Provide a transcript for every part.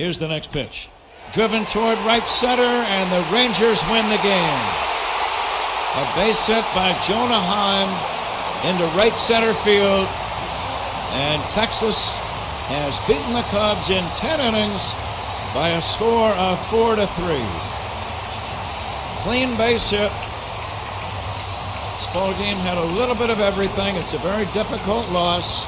Here's the next pitch. Driven toward right center, and the Rangers win the game. A base hit by Jonah Heim into right center field, and Texas has beaten the Cubs in 10 innings by a score of 4-3. Clean base hit. This ball game had a little bit of everything. It's a very difficult loss.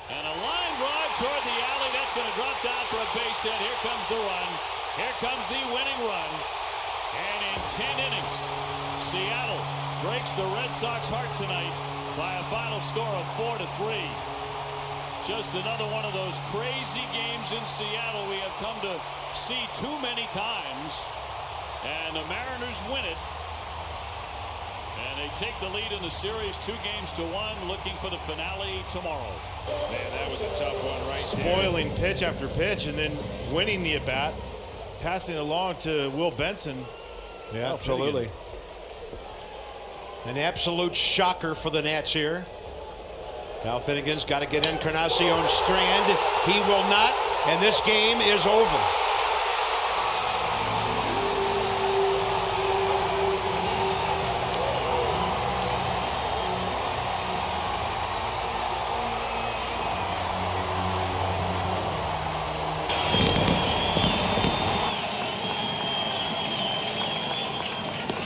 And a line drive toward the alley. That's going to drop down for a base hit. Here comes the run. Here comes the winning run. And in 10 innings, Seattle breaks the Red Sox heart tonight by a final score of 4-3. Just another one of those crazy games in Seattle we have come to see too many times. And the Mariners win it. And they take the lead in the series 2-1, looking for the finale tomorrow. Man, that was a tough one right Spoiling there. Pitch after pitch, and then winning the at-bat, passing along to Will Benson. Yeah, absolutely. An absolute shocker for the Nats here. Now Finnegan's got to get Encarnacion strand. He will not, and this game is over.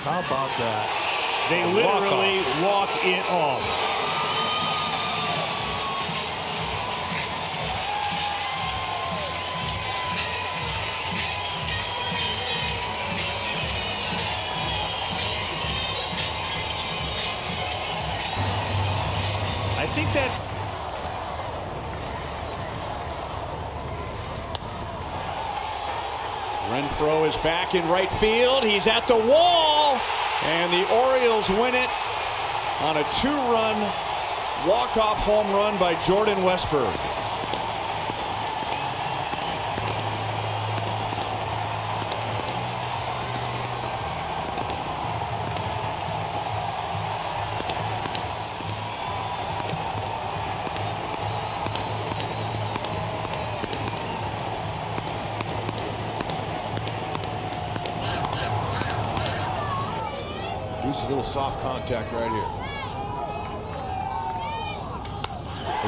How about that? They literally walk it off. I think that Renfroe is back in right field. He's at the wall, and the Orioles win it on a 2-run walk-off home run by Jordan Westburg. Use a little soft contact right here.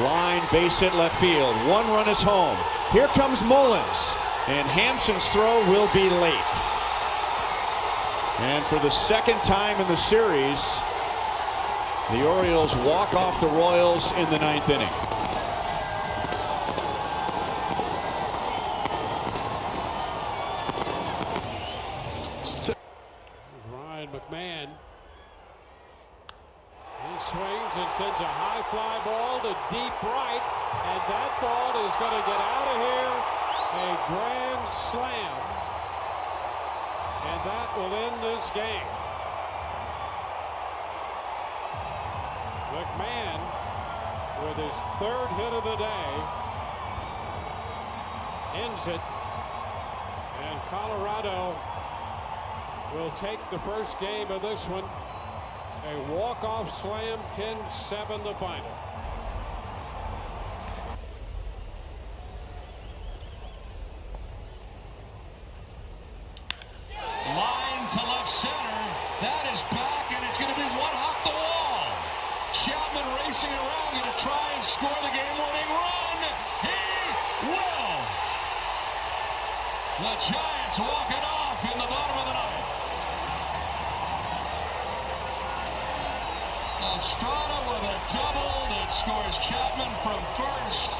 Line base hit left field. 1 run is home. Here comes Mullins, and Hampson's throw will be late. And for the second time in the series, the Orioles walk off the Royals in the 9th inning. McMahon. He swings and sends a high fly ball to deep right, and that ball is going to get out of here. A grand slam, and that will end this game. McMahon with his 3rd hit of the day ends it, and Colorado will take the first game of this one. A walk-off slam, 10-7 the final. Line to left center. That is back, and it's going to be one off the wall. Chapman racing around, going to try and score the game-winning run. He will. The Giants walk it off in the bottom of the 9th. Estrada with a double that scores Chapman from first,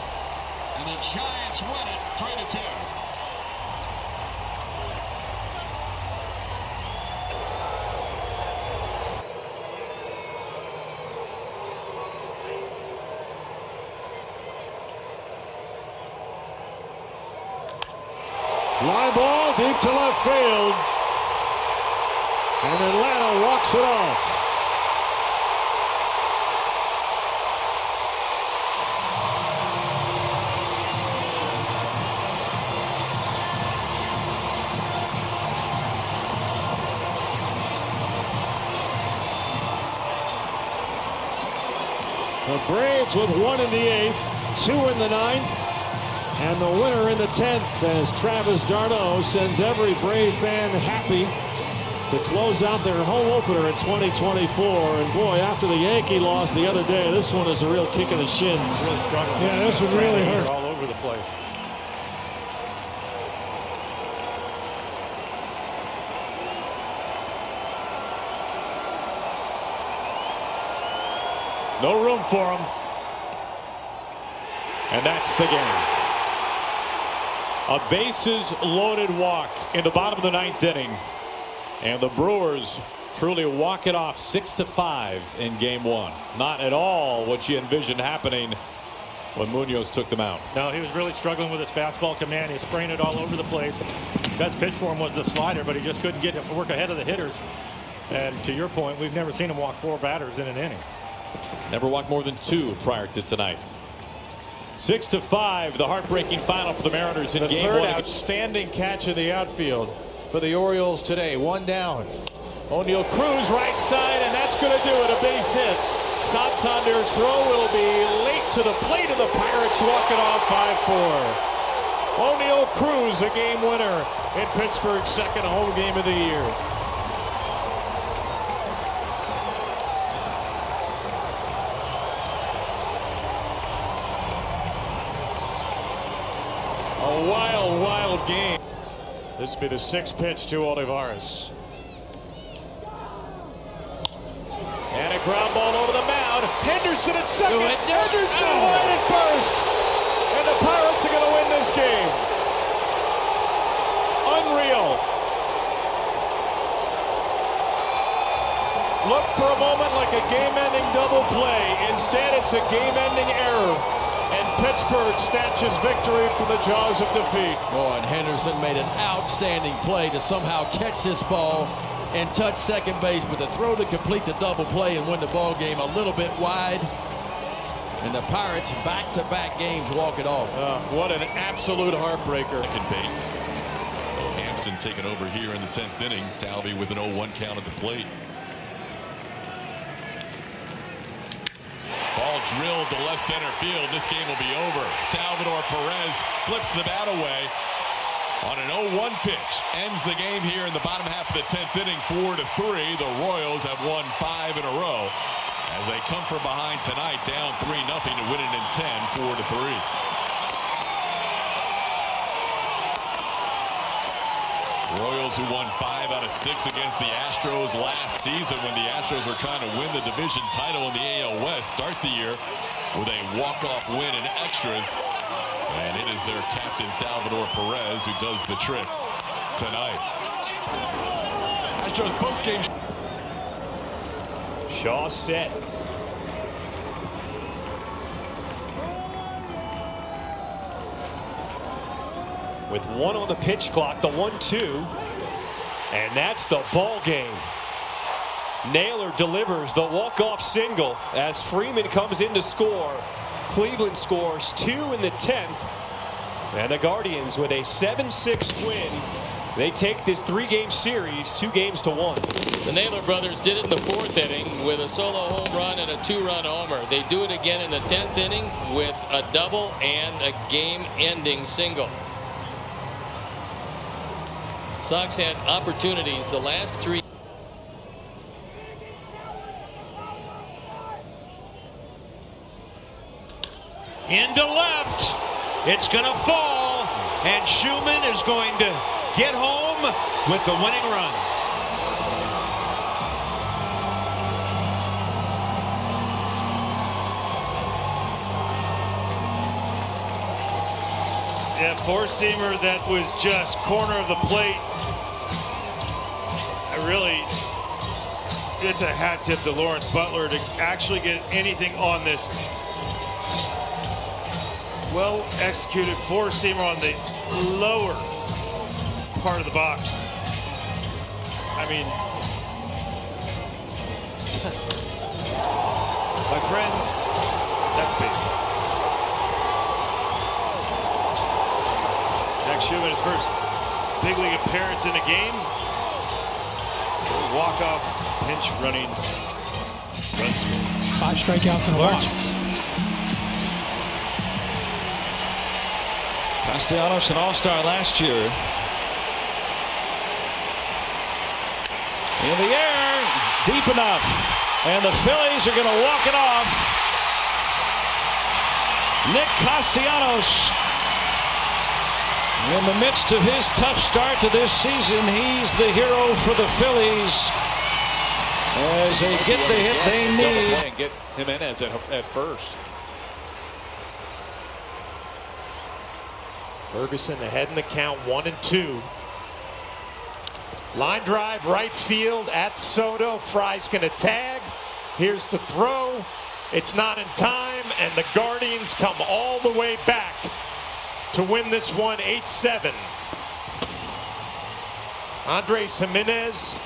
and the Giants win it 3-2. Fly ball deep to left field, and Atlanta walks it off. The Braves with 1 in the 8th, 2 in the 9th, and the winner in the 10th as Travis d'Arnaud sends every Brave fan happy to close out their home opener in 2024. And boy, after the Yankee loss the other day, this one is a real kick in the shins. Really struggling. Yeah, this one really hurt. All over the place. No room for him. And that's the game. A bases loaded walk in the bottom of the 9th inning. And the Brewers truly walk it off 6-5 in game 1. Not at all what you envisioned happening when Munoz took them out. No, he was really struggling with his fastball command. He was spraying it all over the place. Best pitch for him was the slider, but he just couldn't get it work ahead of the hitters. And to your point, we've never seen him walk 4 batters in an inning. Never walked more than 2 prior to tonight. 6-5, the heartbreaking final for the Mariners in The game third 1. outstanding catch in the outfield for the Orioles today. 1 down. O'Neill Cruz right side, and that's going to do it. A base hit. Santander's throw will be late to the plate, and the Pirates walk it off 5-4. O'Neill Cruz, a game winner in Pittsburgh's second home game of the year. A wild, wild game. This will be the 6th pitch to Olivares. And a ground ball over the mound. Henderson at second. Henderson wide at first. And the Pirates are going to win this game. Unreal. Looked for a moment like a game-ending double play. Instead, it's a game-ending error. And Pittsburgh snatches victory from the jaws of defeat. Oh, and Henderson made an outstanding play to somehow catch this ball and touch second base, but the throw to complete the double play and win the ball game a little bit wide. And the Pirates back-to-back games walk it off. What an absolute heartbreaker. Second base. Hampson taking over here in the 10th inning. Salvi with an 0-1 count at the plate. Ball drilled to left center field. This game will be over. Salvador Perez flips the bat away on an 0-1 pitch. Ends the game here in the bottom half of the 10th inning, 4-3. The Royals have won 5 in a row as they come from behind tonight, down 3-0 to win it in 10, 4-3. Royals, who won 5 out of 6 against the Astros last season when the Astros were trying to win the division title in the AL West, start the year with a walk-off win in extras. And it is their captain, Salvador Perez, who does the trick tonight. Astros postgame. Shaw set. With 1 on the pitch clock, the 1-2. And that's the ball game. Naylor delivers the walk-off single as Freeman comes in to score. Cleveland scores 2 in the 10th. And the Guardians with a 7-6 win. They take this 3-game series 2-1. The Naylor brothers did it in the 4th inning with a solo home run and a 2-run homer. They do it again in the 10th inning with a double and a game-ending single. Sox had opportunities the last 3. Into left. It's going to fall. And Schumann is going to get home with the winning run. Yeah, four-seamer that was just corner of the plate. It's a hat tip to Lawrence Butler to actually get anything on this well-executed four-seamer on the lower part of the box. I mean, my friends, that's baseball. Jack Schumann, his first big league appearance in a game. So walk-off, pinch running, run score. 5 strikeouts and a walk. Castellanos, an all-star last year. In the air, deep enough, and the Phillies are going to walk it off. Nick Castellanos, in the midst of his tough start to this season, he's the hero for the Phillies as they get the hit they need. And get Jimenez at first. Ferguson ahead in the count, 1-2. Line drive, right field at Soto. Fry's going to tag. Here's the throw. It's not in time, and the Guardians come all the way back to win this one 8-7. Andres Jimenez,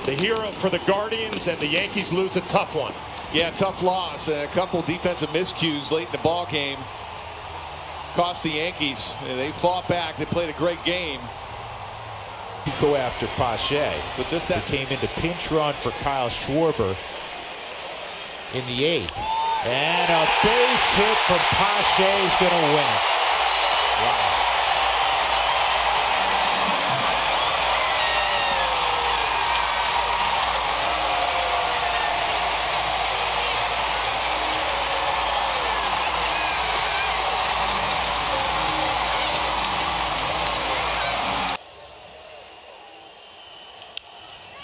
the hero for the Guardians, and the Yankees lose a tough one. Yeah, tough loss. A couple defensive miscues late in the ball game cost the Yankees. They fought back. They played a great game. Go after Pache, but just that came into pinch run for Kyle Schwarber in the 8th, and a base hit from Pache is going to win it. Wow.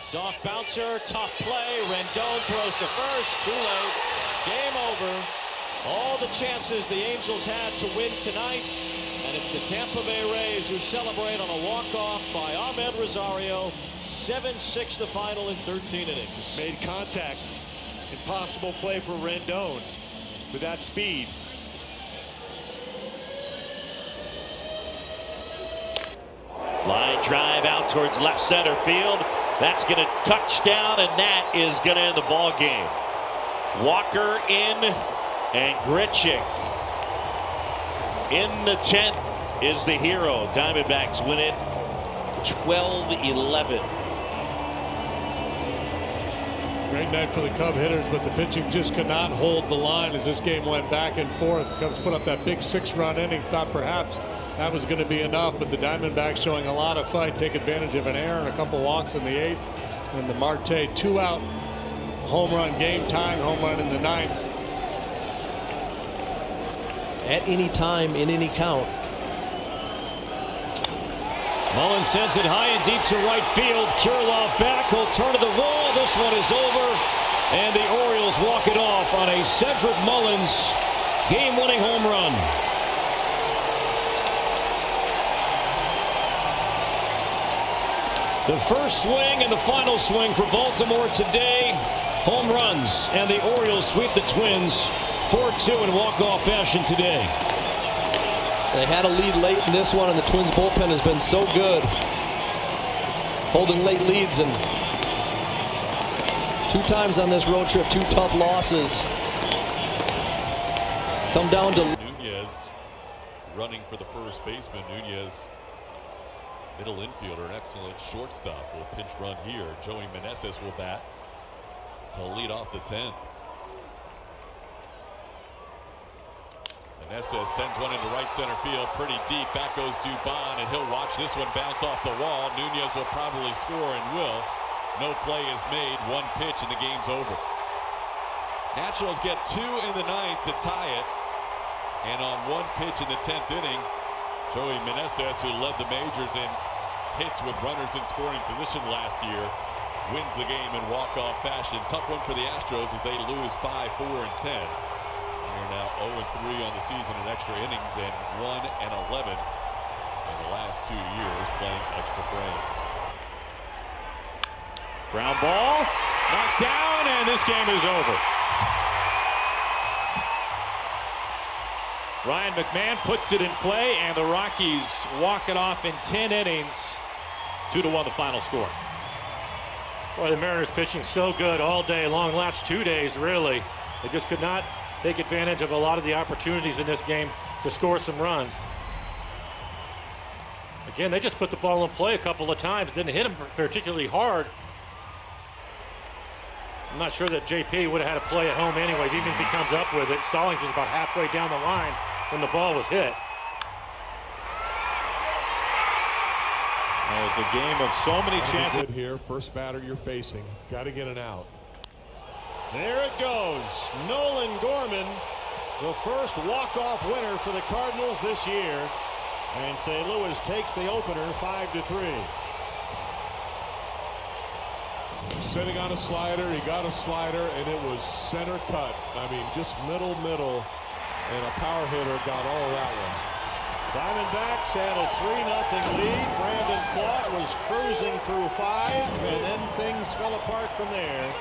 Soft bouncer, tough play. Rendon throws to first. Too late. Game over. All the chances the Angels had to win tonight. And it's the Tampa Bay Rays who celebrate on a walk-off by Ahmed Rosario. 7-6 the final in 13 innings. Made contact. Impossible play for Rendon with that speed. Line drive out towards left center field. That's going to touch down, and that is going to end the ball game. Walker in, and Grichuk in the 10th is the hero. Diamondbacks win it 12-11. Great night for the Cub hitters, but the pitching just could not hold the line as this game went back and forth. The Cubs put up that big 6-run inning, thought perhaps that was going to be enough, but the Diamondbacks showing a lot of fight, take advantage of an error and a couple walks in the 8th, and the Marte 2-out home run, game tying home run in the 9th. At any time, in any count. Mullins sends it high and deep to right field. Kirilloff back, he'll turn to the wall. This one is over, and the Orioles walk it off on a Cedric Mullins game-winning home run. The first swing and the final swing for Baltimore today. Home runs, and the Orioles sweep the Twins 4-2 in walk-off fashion today. They had a lead late in this one, and the Twins bullpen has been so good, holding late leads, and 2 times on this road trip, 2 tough losses. Come down to Nunez running for the first baseman. Nunez, middle infielder, an excellent shortstop, will pinch run here. Joey Meneses will bat to lead off the 10th. Meneses sends one into right center field, pretty deep. Back goes Dubon, and he'll watch this one bounce off the wall. Nunez will probably score and will. No play is made. 1 pitch and the game's over. Nationals get 2 in the 9th to tie it. And on 1 pitch in the 10th inning, Joey Meneses, who led the majors in hits with runners in scoring position last year, wins the game in walk-off fashion. Tough one for the Astros as they lose 5, 4, and 10. They're now 0-3 on the season in extra innings and 1-11 in the last 2 years playing extra frames. Ground ball, knocked down, and this game is over. Ryan McMahon puts it in play, and the Rockies walk it off in 10 innings. 2-1 the final score. Boy, the Mariners pitching so good all day long. Last 2 days, really. They just could not take advantage of a lot of the opportunities in this game to score some runs. Again, they just put the ball in play a couple of times. Didn't hit him particularly hard. I'm not sure that JP would have had a play at home anyways, even if he comes up with it. Stallings was about halfway down the line when the ball was hit. is a game of so many chances. Good here, first batter you're facing, got to get an out. There it goes. Nolan Gorman, the first walk-off winner for the Cardinals this year. And St. Louis takes the opener 5-3. Sitting on a slider, he got a slider, and it was center cut. I mean, just middle, and a power hitter got all that one. Diamondbacks had a 3-0 lead. Brandon Pfaadt was cruising through 5, and then things fell apart from there.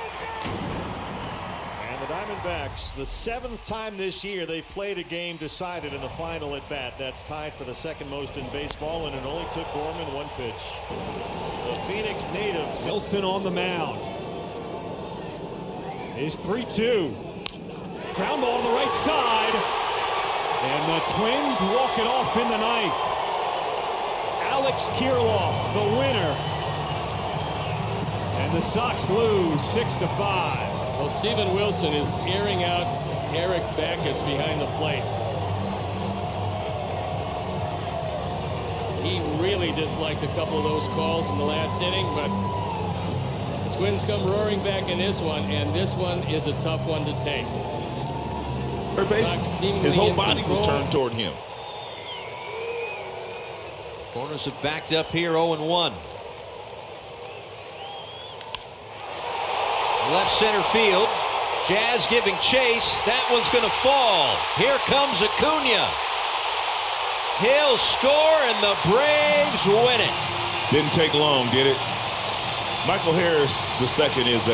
And the Diamondbacks, the 7th time this year they've played a game decided in the final at bat. That's tied for the second most in baseball, and it only took Gorman 1 pitch. The Phoenix natives. Wilson on the mound. Is 3-2. Ground ball to the right side. And the Twins walk it off in the 9th. Alex Kirilloff, the winner. And the Sox lose 6-5. Well, Steven Wilson is airing out Eric Backus behind the plate. He really disliked a couple of those calls in the last inning, but the Twins come roaring back in this one, and this one is a tough one to take. His whole body was turned toward him. Corners have backed up here, 0-1. Left center field. Jazz giving chase. That one's going to fall. Here comes Acuna. He'll score, and the Braves win it. Didn't take long, did it? Michael Harris II is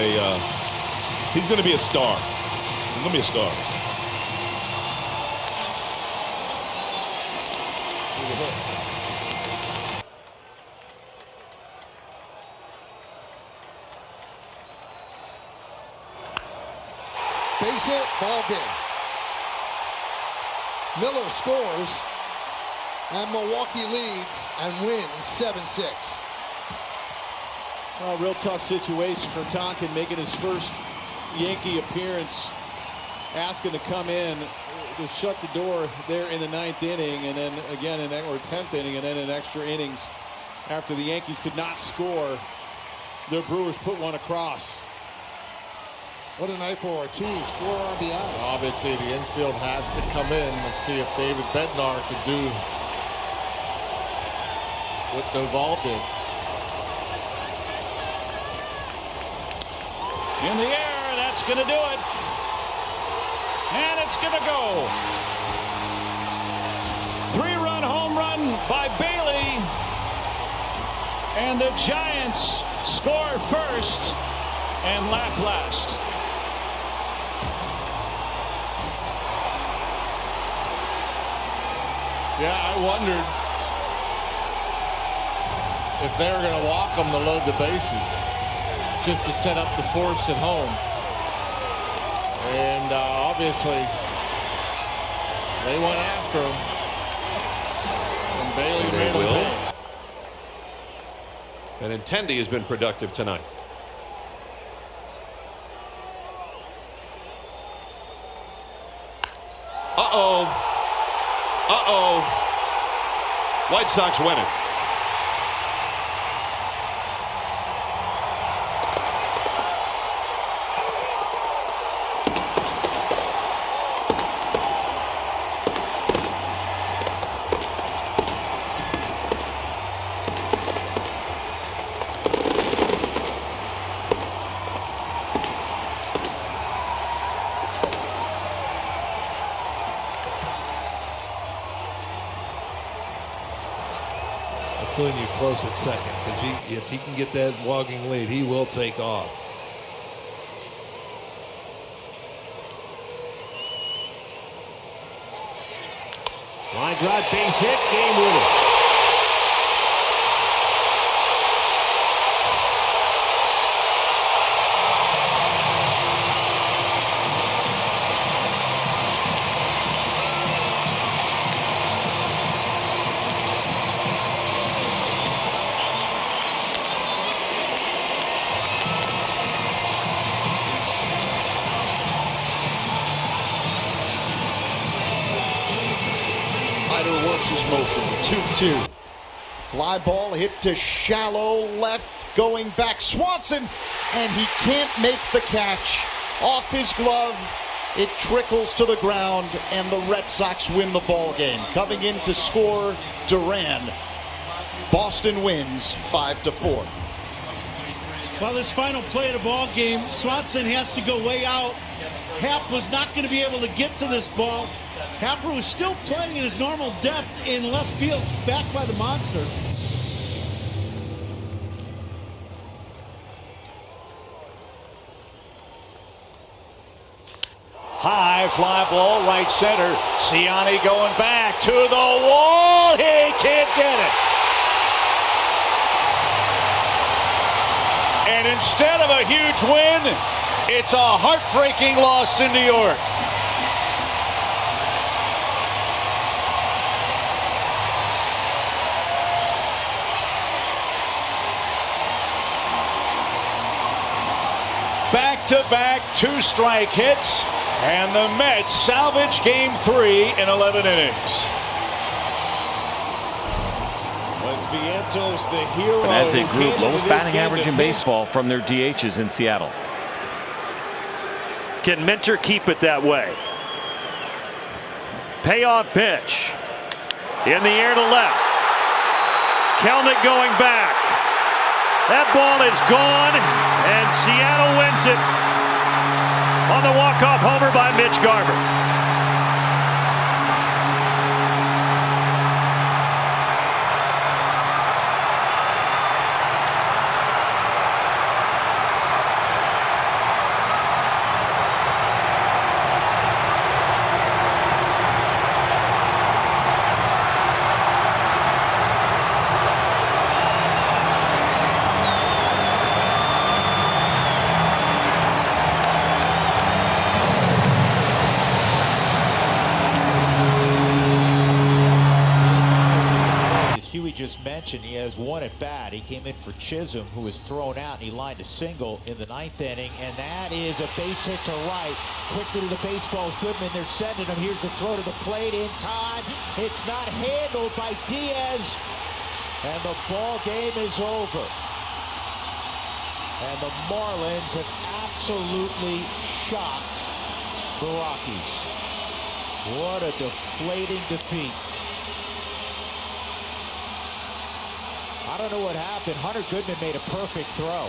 he's going to be a star. He's going to be a star. Base hit, ball game. Miller scores, and Milwaukee leads and wins 7-6. A real tough situation for Tonkin, making his first Yankee appearance, asking to come in to shut the door there in the 9th inning, and then again in or 10th inning, and then in extra innings after the Yankees could not score. The Brewers put one across. What a night for Ortiz, 4 RBIs. Obviously, the infield has to come in and see if David Bednar could do what Duvall did. In the air, that's going to do it. And it's going to go. 3-run home run by Bailey. And the Giants score first and laugh last. Yeah, I wondered if they were going to walk them to load the bases just to set up the force at home. And obviously, they went after him. And Bailey made him pay. And Intendi has been productive tonight. Uh-oh. Uh-oh. White Sox win it. You close at second, because if he can get that walking lead, he will take off. Line drive, base hit, game winner. Works his motion. 2-2. Fly ball hit to shallow left, going back. Swanson, and he can't make the catch. Off his glove, it trickles to the ground, and the Red Sox win the ball game. Coming in to score, Duran. Boston wins 5-4. Well, this final play of the ball game, Swanson has to go way out. Happ was not going to be able to get to this ball. Happer was still playing in his normal depth in left field, back by the monster. High fly ball, right center. Ciani going back to the wall. He can't get it. And instead of a huge win, it's a heartbreaking loss in New York. Back-to-back two-strike hits, and the Mets salvage Game 3 in 11 innings. Viento's the hero. And as a group, lowest batting average in baseball from their DHs in Seattle. Can Minter keep it that way? Payoff pitch. In the air to left. Kelnick going back. That ball is gone, and Seattle wins it on the walk-off homer by Mitch Garver. Just mentioned, he has one at bat. He came in for Chisholm, who was thrown out, and he lined a single in the 9th inning, and that is a base hit to right. Quickly to the baseballs. Goodman, they're sending him. Here's the throw to the plate in time. It's not handled by Diaz, and the ball game is over. And the Marlins have absolutely shocked the Rockies. What a deflating defeat. I don't know what happened. Hunter Goodman made a perfect throw.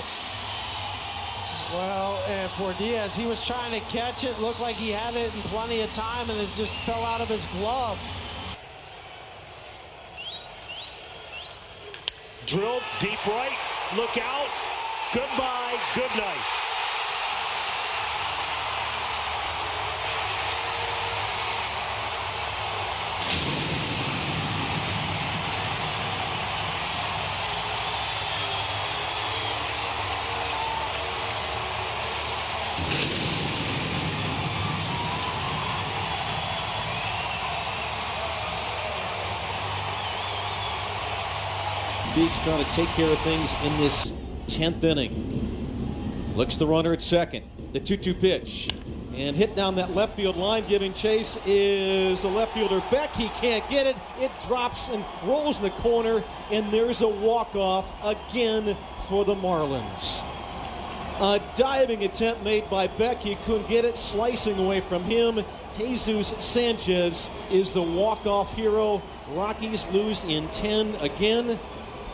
Well, and for Diaz, he was trying to catch it. Looked like he had it in plenty of time, and it just fell out of his glove. Drilled deep right. Look out. Goodbye. Good night. Beach trying to take care of things in this 10th inning. Looks the runner at second. The 2-2 pitch. And hit down that left field line. Giving chase is the left fielder Beck. He can't get it. It drops and rolls in the corner. And there's a walk-off again for the Marlins. A diving attempt made by Beck. He couldn't get it. Slicing away from him. Jesus Sanchez is the walk-off hero. Rockies lose in 10 again.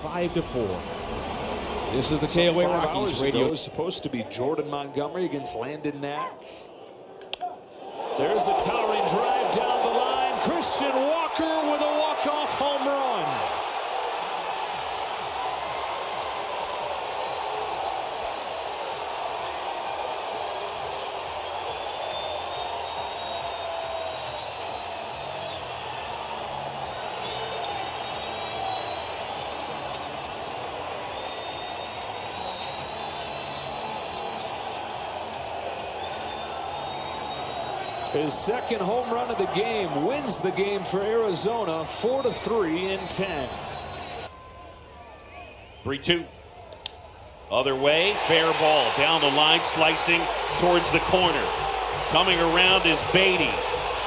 5-4. This is the KOA Rockies radio. It was supposed to be Jordan Montgomery against Landon Knack. There's a towering drive down the line. Christian Walker with a walk-off home run. His second home run of the game wins the game for Arizona 4-3 in 10. 3-2. Other way, fair ball down the line, slicing towards the corner. Coming around is Beatty.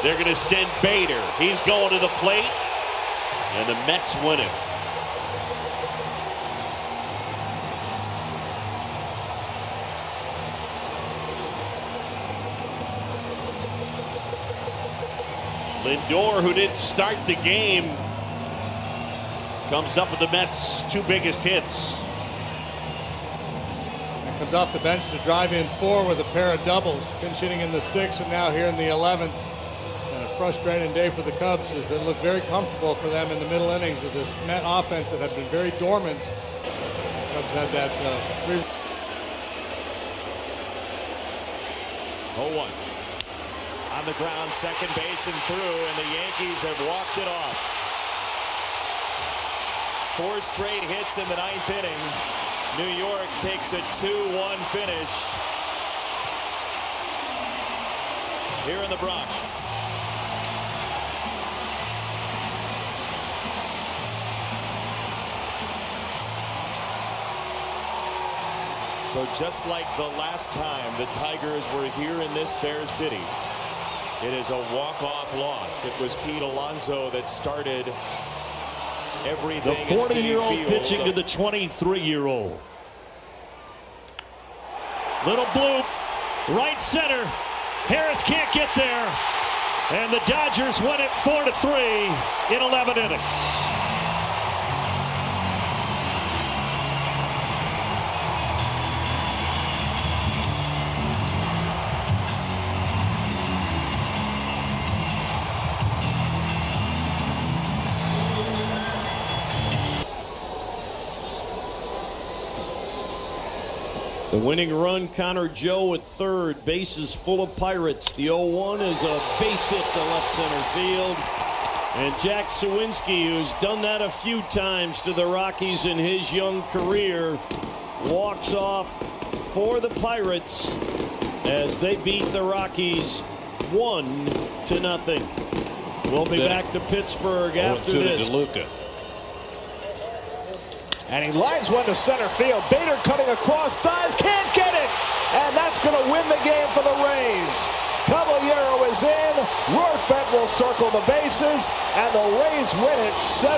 They're going to send Bader. He's going to the plate, and the Mets win it. Lindor, who didn't start the game, comes up with the Mets' two biggest hits. And comes off the bench to drive in 4 with a pair of doubles, pinch hitting in the 6th and now here in the 11th. And a frustrating day for the Cubs as it looked very comfortable for them in the middle innings with this Met offense that had been very dormant. The Cubs had that 3. 0-1. On the ground, second base and through, and the Yankees have walked it off. 4 straight hits in the 9th inning. New York takes a 2-1 finish here in the Bronx. So just like the last time the Tigers were here in this fair city, it is a walk-off loss. It was Pete Alonso that started everything. The 40-year-old pitching to the 23-year-old. Little bloop, right center. Harris can't get there. And the Dodgers win it 4-3 in 11 innings. The winning run, Connor Joe at third. Bases full of Pirates. The 0-1 is a base hit to left center field. And Jack Sawinski, who's done that a few times to the Rockies in his young career, walks off for the Pirates as they beat the Rockies 1-0. We'll be back to Pittsburgh after this. And he lines one to center field. Bader cutting across, dives, can't get it. And that's going to win the game for the Rays. Caballero is in. Rortvedt will circle the bases. And the Rays win it 7-6.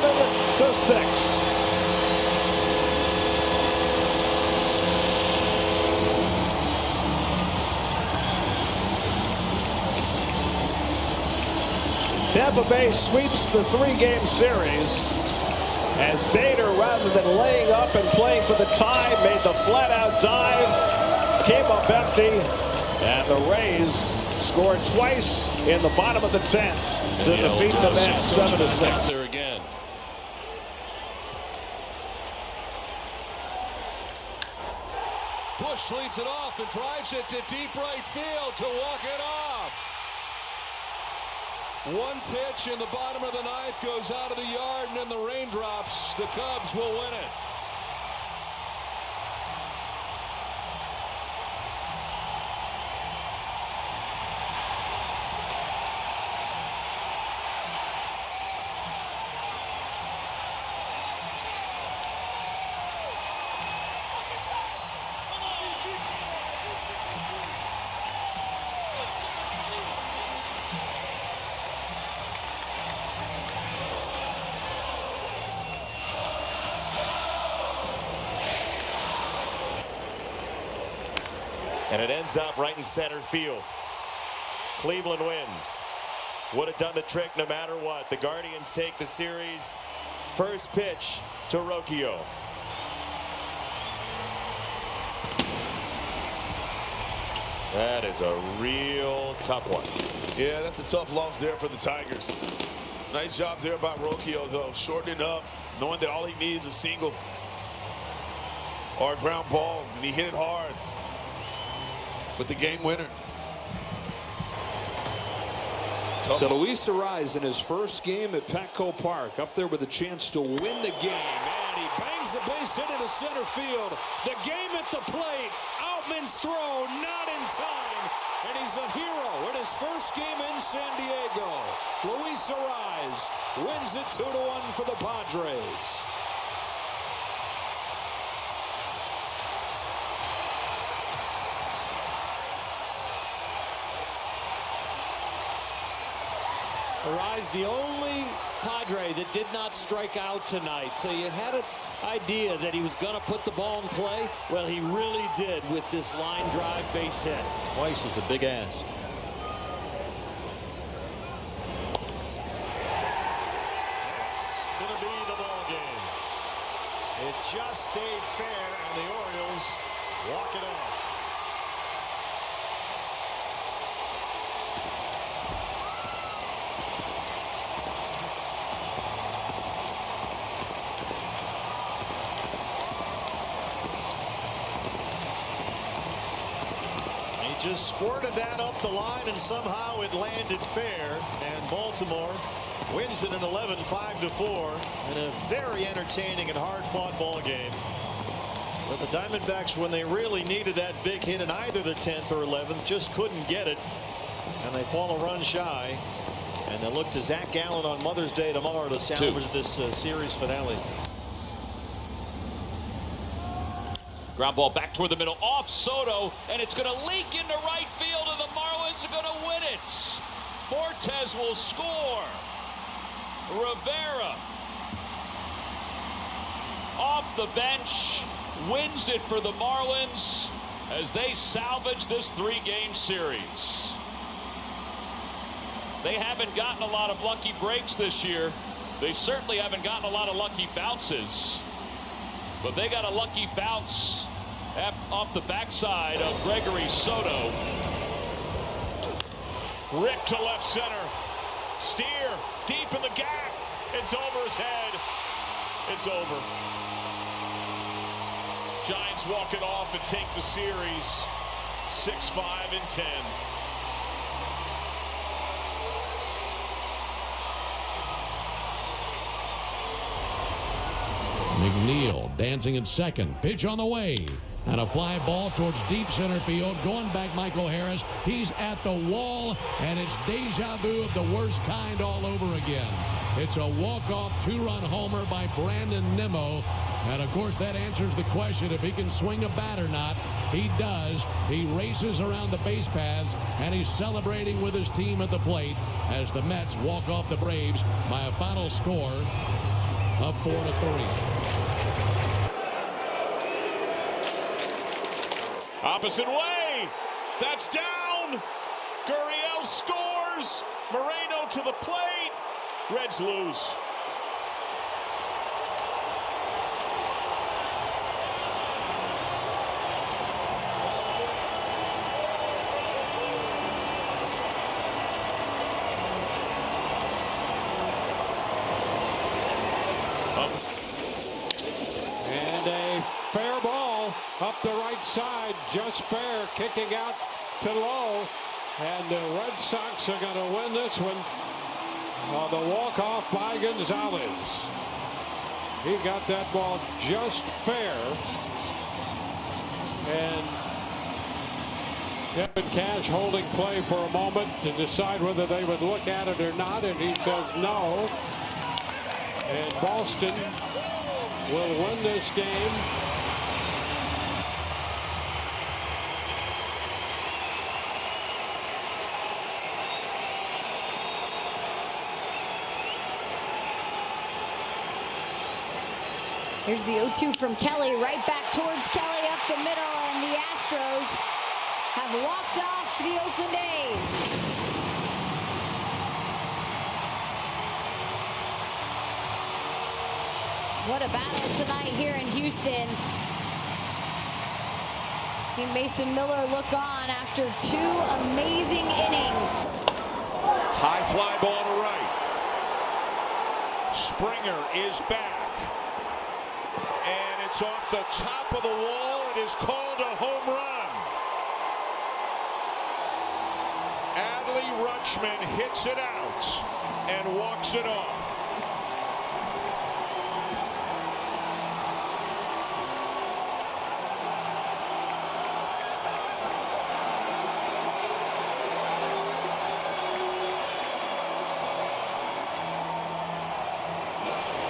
Tampa Bay sweeps the 3-game series as Bader, rather than laying up and playing for the tie, made the flat-out dive, came up empty, and the Rays scored twice in the bottom of the 10th to defeat the Mets 7-6. There again. Bush leads it off and drives it to deep right field to walk it off. One pitch in the bottom of the 9th goes out of the yard, and in the raindrops, the Cubs will win it. And it ends up right in center field. Cleveland wins. Would have done the trick no matter what. The Guardians take the series. First pitch to Rocchio. That is a real tough one. Yeah, that's a tough loss there for the Tigers. Nice job there by Rocchio, though, shortening up, knowing that all he needs is a single or a ground ball, and he hit it hard with the game winner. So Luis Arraez in his first game at Petco Park, up there with a chance to win the game, and he bangs the base hit into center field. The game at the plate. Outman's throw, not in time, and he's a hero in his first game in San Diego. Luis Arraez wins it 2-1 for the Padres. Arraez, the only Padre that did not strike out tonight. So you had an idea that he was going to put the ball in play. Well, he really did with this line drive base hit. Twice is a big ask. just stayed fair, and the Orioles walk it off. He just squirted that up the line, and somehow it landed fair, and Baltimore wins it in 11, 5-4 in a very entertaining and hard-fought ball game. But the Diamondbacks, when they really needed that big hit in either the 10th or 11th, just couldn't get it, and they fall a run shy. And they look to Zach Gallen on Mother's Day tomorrow to salvage this series finale. Ground ball back toward the middle, off Soto, and it's going to leak into right field, and the Marlins are going to win it. Fortes will score. Rivera off the bench wins it for the Marlins as they salvage this 3-game series. They haven't gotten a lot of lucky breaks this year. They certainly haven't gotten a lot of lucky bounces, but they got a lucky bounce off the backside of Gregory Soto. Ripped to left center. Steer deep in the gap. It's over his head. It's over. Giants walk it off and take the series 6-5 and 10. McNeil dancing at second. Pitch on the way. And a fly ball towards deep center field. Going back, Michael Harris. He's at the wall, and it's deja vu of the worst kind all over again. It's a walk-off two-run homer by Brandon Nimmo. And, of course, that answers the question if he can swing a bat or not. He does. He races around the base paths, and he's celebrating with his team at the plate as the Mets walk off the Braves by a final score of 4-3. Opposite way. That's down. Gurriel scores. Moreno to the plate. Reds lose. And a fair ball up the right side, just fair, kicking out to low, and the Red Sox are going to win this one. The walk-off by Gonzalez. He got that ball just fair, and Kevin Cash holding play for a moment to decide whether they would look at it or not, and he says no. And Boston will win this game. Here's the 0-2 from Kelly, right back towards Kelly up the middle, and the Astros have walked off the Oakland A's. What a battle tonight here in Houston. See Mason Miller look on after 2 amazing innings. High fly ball to right. Springer is back. And it's off the top of the wall. It is called a home run. Adley Rutschman hits it out and walks it off.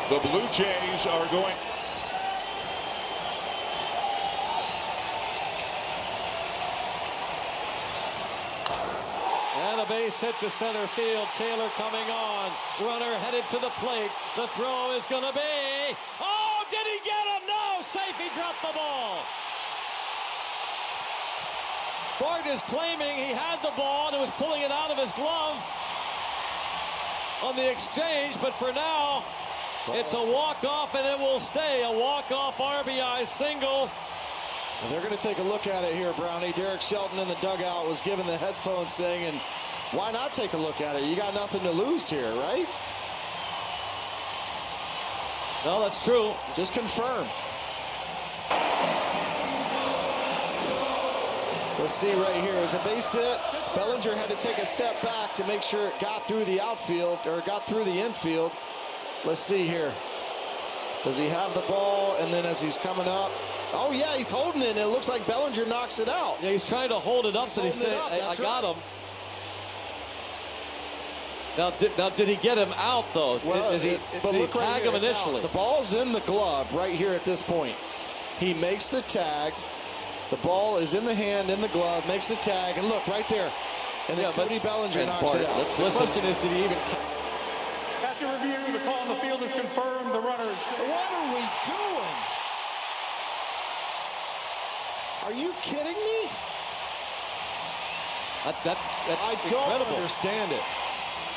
The Blue Jays are going. And a base hit to center field. Taylor coming on. Runner headed to the plate. The throw is going to be. Oh, did he get him? No, safe. He dropped the ball. Bart is claiming he had the ball and was pulling it out of his glove on the exchange, but for now, It's a walk-off, and it will stay. A walk-off RBI single. And they're going to take a look at it here, Brownie. Derek Shelton in the dugout was given the headphones saying, why not take a look at it? You got nothing to lose here, right? No, that's true. Just confirm. Let's see right here. It was a base hit. Bellinger had to take a step back to make sure it got through the outfield, or got through the infield. Let's see here. Does he have the ball? And then as he's coming up, oh yeah, he's holding it, and it looks like Bellinger knocks it out. Yeah, he's trying to hold it up, so he said, I got him. Now, did he get him out, though? Well, did he tag him initially? The ball's in the glove right here at this point. He makes the tag. The ball is in the hand, in the glove, makes the tag, and look, right there. And then Cody Bellinger knocks it out. The question is, did he even After review, the call on the field is confirmed. The runners. What are we doing? Are you kidding me? That's I don't understand it.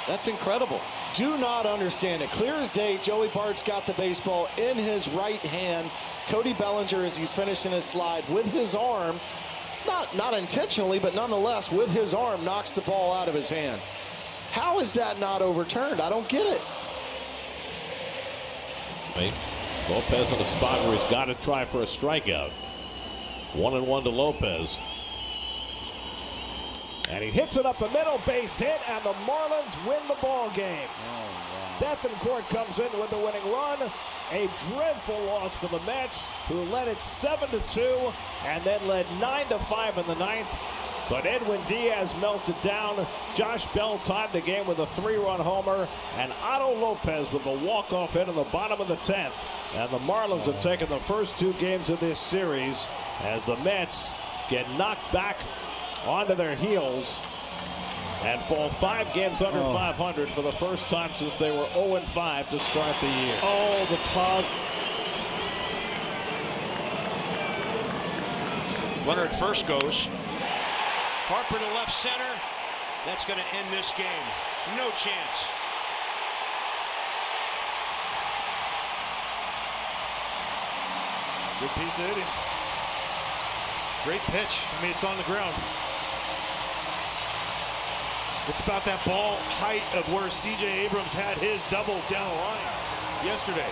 That's incredible. Do not understand it. Clear as day, Joey Bart's got the baseball in his right hand. Cody Bellinger, as he's finishing his slide with his arm, not intentionally, but nonetheless, with his arm, knocks the ball out of his hand. How is that not overturned? I don't get it. Lopez in a spot where he's got to try for a strikeout. 1-1 to Lopez. And he hits it up the middle, base hit, and the Marlins win the ball game. Bethencourt comes in with the winning run. A dreadful loss for the Mets, who led it 7-2 and then led 9-5 in the ninth. But Edwin Diaz melted down. Josh Bell tied the game with a 3-run homer, and Otto Lopez with a walk-off hit in the bottom of the 10th. And the Marlins have taken the first 2 games of this series as the Mets get knocked back onto their heels and fall 5 games under 500 for the first time since they were 0-5 to start the year. Oh, the pause. Runner at first goes. Harper to left center. That's going to end this game. No chance. Good piece of hitting. Great pitch. I mean, it's on the ground. It's about that ball height of where C.J. Abrams had his double down the line yesterday.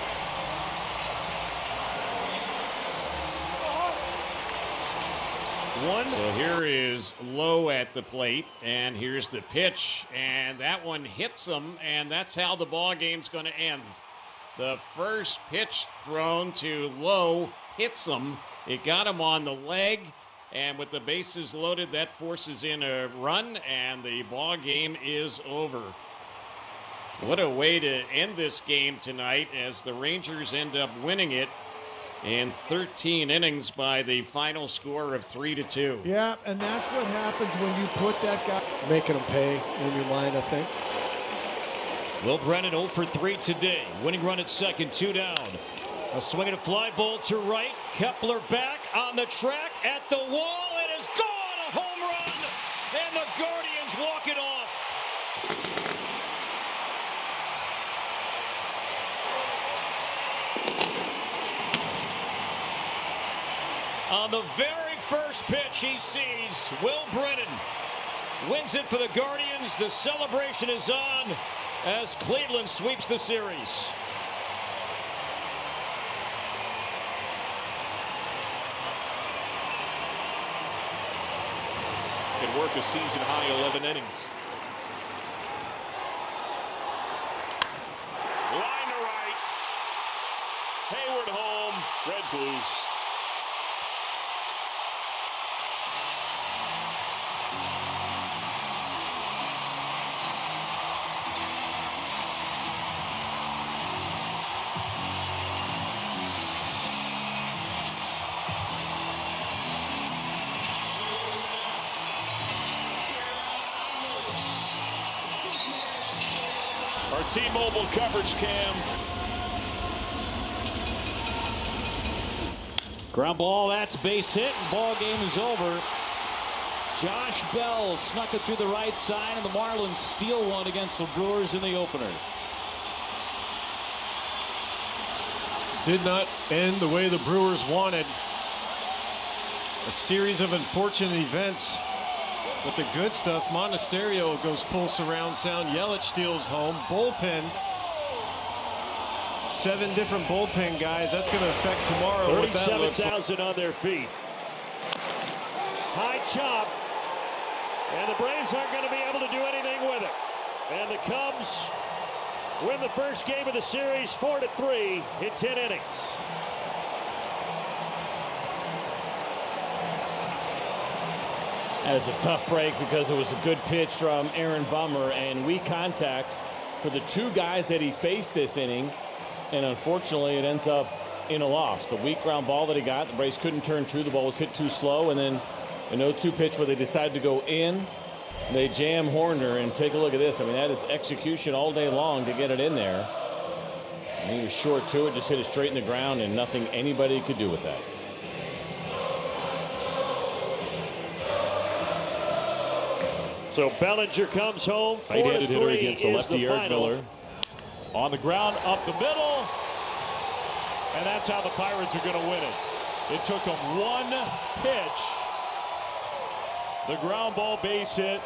So here is Lowe at the plate, and here's the pitch, and that one hits him, and that's how the ball game's going to end. The first pitch thrown to Lowe hits him. It got him on the leg, and with the bases loaded, that forces in a run, and the ball game is over. What a way to end this game tonight as the Rangers end up winning it in 13 innings by the final score of 3-2. Yeah, and that's what happens when you put that guy. Making him pay in your mind, I think. Will Brennan 0 for 3 today. Winning run at second, 2 down. A swing and a fly ball to right. Kepler back on the track at the wall. It is gone, a home run, and the Guardians walk it off. On the very first pitch he sees, Will Brennan wins it for the Guardians. The celebration is on as Cleveland sweeps the series. Can work a season-high 11 innings. Line to right. Hayward home. Reds lose. Our T-Mobile coverage cam. Ground ball, that's base hit, and ball game is over. Josh Bell snuck it through the right side, and the Marlins steal one against the Brewers in the opener. Did not end the way the Brewers wanted. A series of unfortunate events. But the good stuff, Monasterio goes full surround sound. Yelich steals home. Bullpen. 7 different bullpen guys. That's going to affect tomorrow. 37,000 on their feet. High chop. And the Braves aren't going to be able to do anything with it. And the Cubs win the first game of the series 4-3 in 10 innings. That was a tough break because it was a good pitch from Aaron Bummer and weak contact for the 2 guys that he faced this inning. And unfortunately, it ends up in a loss. The weak ground ball that he got, the Braves couldn't turn true. The ball was hit too slow. And then an 0-2 pitch where they decided to go in. They jam Horner, and take a look at this. I mean, that is execution all day long to get it in there. And he was short to it, just hit it straight in the ground, and nothing anybody could do with that. So Bellinger comes home. 4-3 right-handed hitter against the lefty Eric final. Miller. On the ground, up the middle. And that's how the Pirates are going to win it. It took them 1 pitch. The ground ball base hit.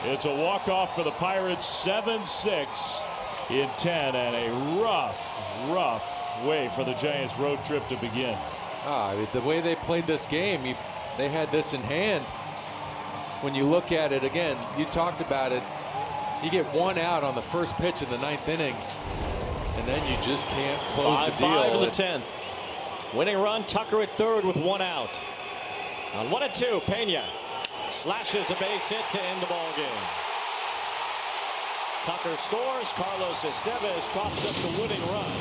It's a walk-off for the Pirates, 7-6 in 10, and a rough way for the Giants' road trip to begin. I mean, the way they played this game, they had this in hand. When you look at it again, you talked about it. You get 1 out on the first pitch in the 9th inning, and then you just can't close the deal. 5-5 in the 10th. Winning run, Tucker at third with 1 out. On 1-2, Pena slashes a base hit to end the ball game. Tucker scores. Carlos Estevez coughs up the winning run.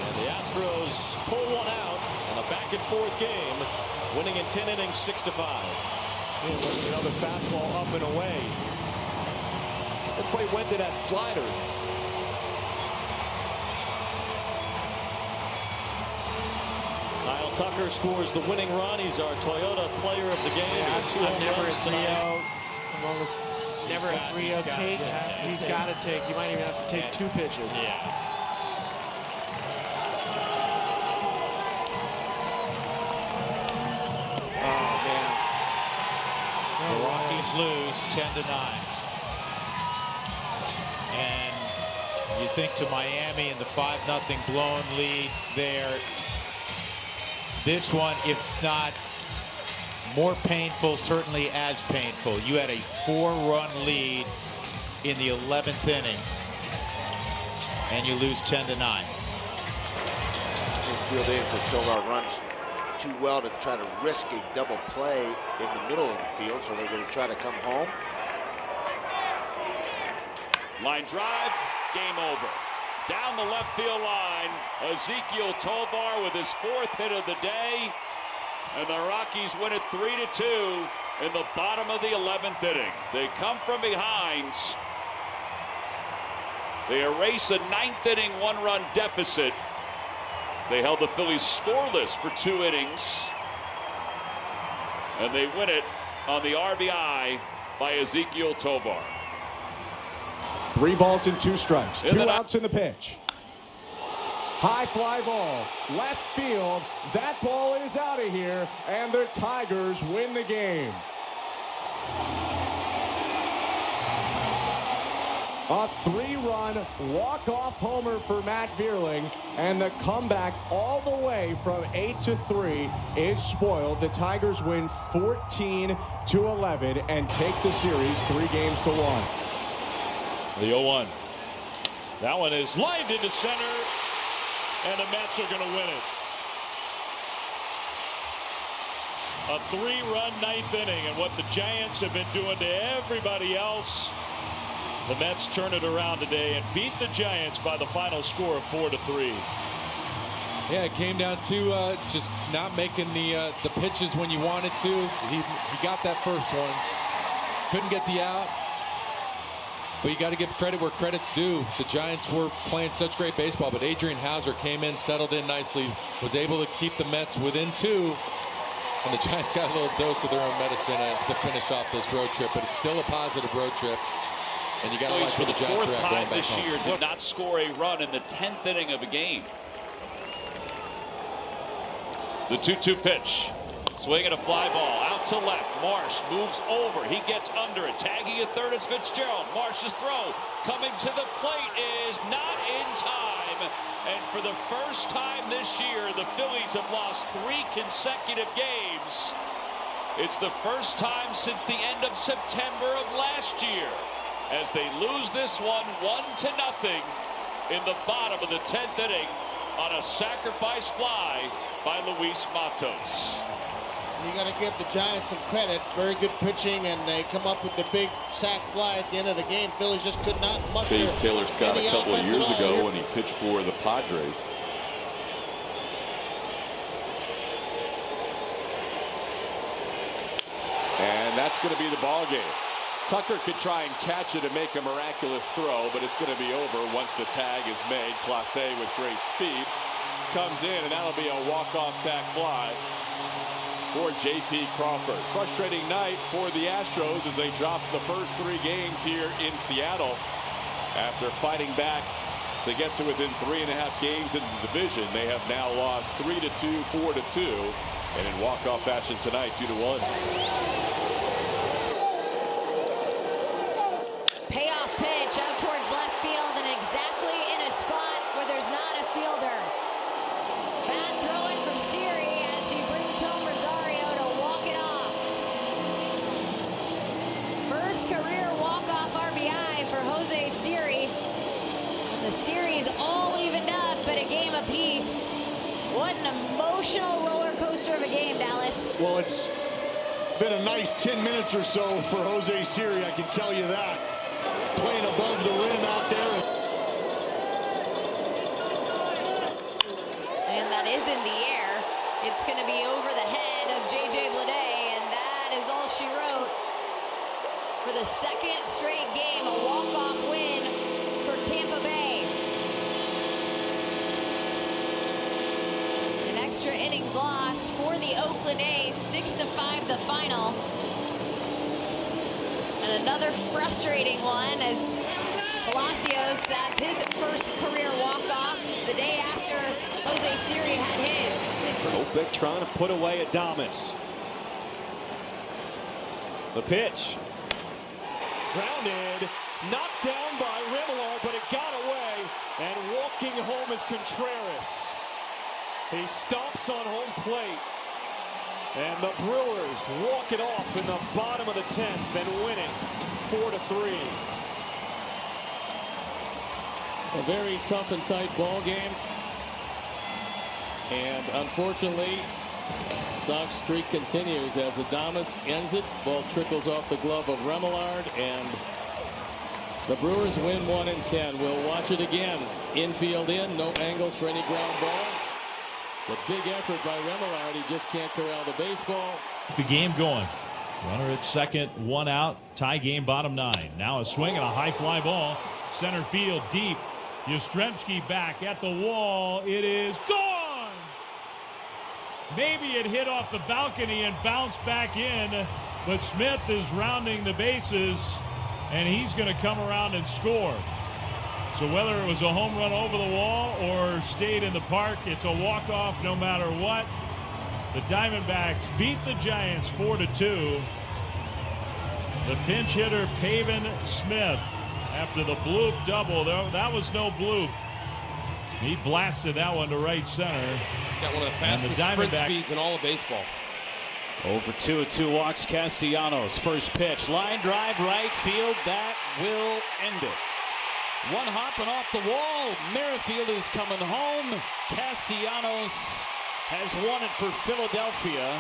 And the Astros pull 1 out in a back-and-forth game, winning in 10 innings, 6-5. Another fastball up and away. Everybody went to that slider. Kyle Tucker scores the winning run. He's our Toyota player of the game. Yeah, 2 home runs tonight. Never a 3-0 take. He's got to take. He might even have to take 2 pitches. Yeah. Oh, man. The Rockies lose 10-9. And you think to Miami and the 5-0 blown lead there. This one, if not more painful, certainly as painful. You had a 4-run lead in the 11th inning, and you lose 10-9. Infield in because Tovar runs too well to try to risk a double play in the middle of the field, so they're going to try to come home. Line drive, game over. Down the left field line, Ezequiel Tovar with his 4th hit of the day. And the Rockies win it 3-2 in the bottom of the 11th inning. They come from behind. They erase a 9th inning 1-run deficit. They held the Phillies scoreless for 2 innings. And they win it on the RBI by Ezequiel Tovar. 3 balls and 2 strikes. 2 outs in the pitch. High fly ball, left field. That ball is out of here, and the Tigers win the game. A 3-run walk-off homer for Matt Vierling, and the comeback all the way from 8-3 is spoiled. The Tigers win 14-11 and take the series 3-1. The 0-1. That one is lined into center, and the Mets are going to win it. A 3-run 9th inning, and what the Giants have been doing to everybody else, the Mets turn it around today and beat the Giants by the final score of 4-3. Yeah, it came down to just not making the pitches when you wanted to. He got that first one, couldn't get the out. But you got to give credit where credit's due. The Giants were playing such great baseball, but Adrian Hauser came in, settled in nicely, was able to keep the Mets within 2. And the Giants got a little dose of their own medicine to finish off this road trip, but it's still a positive road trip. And you got to like where the Giants are at going back home. This year did not score a run in the 10th inning of a game. The 2-2 pitch. Swinging a fly ball out to left. Marsh moves over. He gets under it. Tagging at third is Fitzgerald. Marsh's throw coming to the plate is not in time. And for the first time this year, the Phillies have lost 3 consecutive games. It's the first time since the end of September of last year as they lose this one 1-0 in the bottom of the 10th inning on a sacrifice fly by Luis Matos. You got to give the Giants some credit. Very good pitching, and they come up with the big sac fly at the end of the game. Phillies just could not muster Chase Taylor Scott a couple of years ago when he pitched for the Padres. And that's going to be the ball game. Tucker could try and catch it and make a miraculous throw, but it's going to be over once the tag is made. Clase with great speed comes in, and that'll be a walk-off sac fly for J.P. Crawford. Frustrating night for the Astros as they dropped the first 3 games here in Seattle after fighting back to get to within 3.5 games in the division. They have now lost 3-2, 4-2, and in walk-off fashion tonight, 2-1. Payoff pitch out towards left field and exactly in a spot where there's not a fielder. Bad throw-in from Siri as he brings home Rosario to walk it off. First career walk-off RBI for Jose Siri. And the series all evened up at a game apiece. What an emotional roller coaster of a game, Dallas. Well, it's been a nice 10 minutes or so for Jose Siri, I can tell you that. Playing above the rim out there. And that is in the air. It's going to be over the head of J.J. Bleday, and that is all she wrote. For the second straight game, a walk-off win for Tampa Bay. An extra innings lost for the Oakland A's, 6-5 the final. And another frustrating one as Palacios has his first career walk-off the day after Jose Siri had his. Opek trying to put away Adames. The pitch. Grounded, knocked down by Remillard, but it got away. And walking home is Contreras. He stomps on home plate. And the Brewers walk it off in the bottom of the 10th and win it 4-3. A very tough and tight ball game. And unfortunately, Sox streak continues as Adames ends it. Ball trickles off the glove of Remillard, and the Brewers win 1-10. We'll watch it again. Infield in, no angles for any ground ball. It's a big effort by Remillard. He just can't corral the baseball. The game going. Runner at second, 1 out. Tie game, bottom 9. Now a swing and a high fly ball. Center field deep. Yastrzemski back at the wall. It is gone. Maybe it hit off the balcony and bounced back in. But Smith is rounding the bases. And he's going to come around and score. So whether it was a home run over the wall or stayed in the park, it's a walk-off no matter what. The Diamondbacks beat the Giants 4-2. The pinch hitter, Pavin Smith, after the bloop double. That was no bloop. He blasted that one to right center. Got one of the fastest sprint speeds in all of baseball. Over 2-2 walks Castellanos. First pitch, line drive, right field. That will end it. One hopping off the wall. Merrifield is coming home. Castellanos has won it for Philadelphia.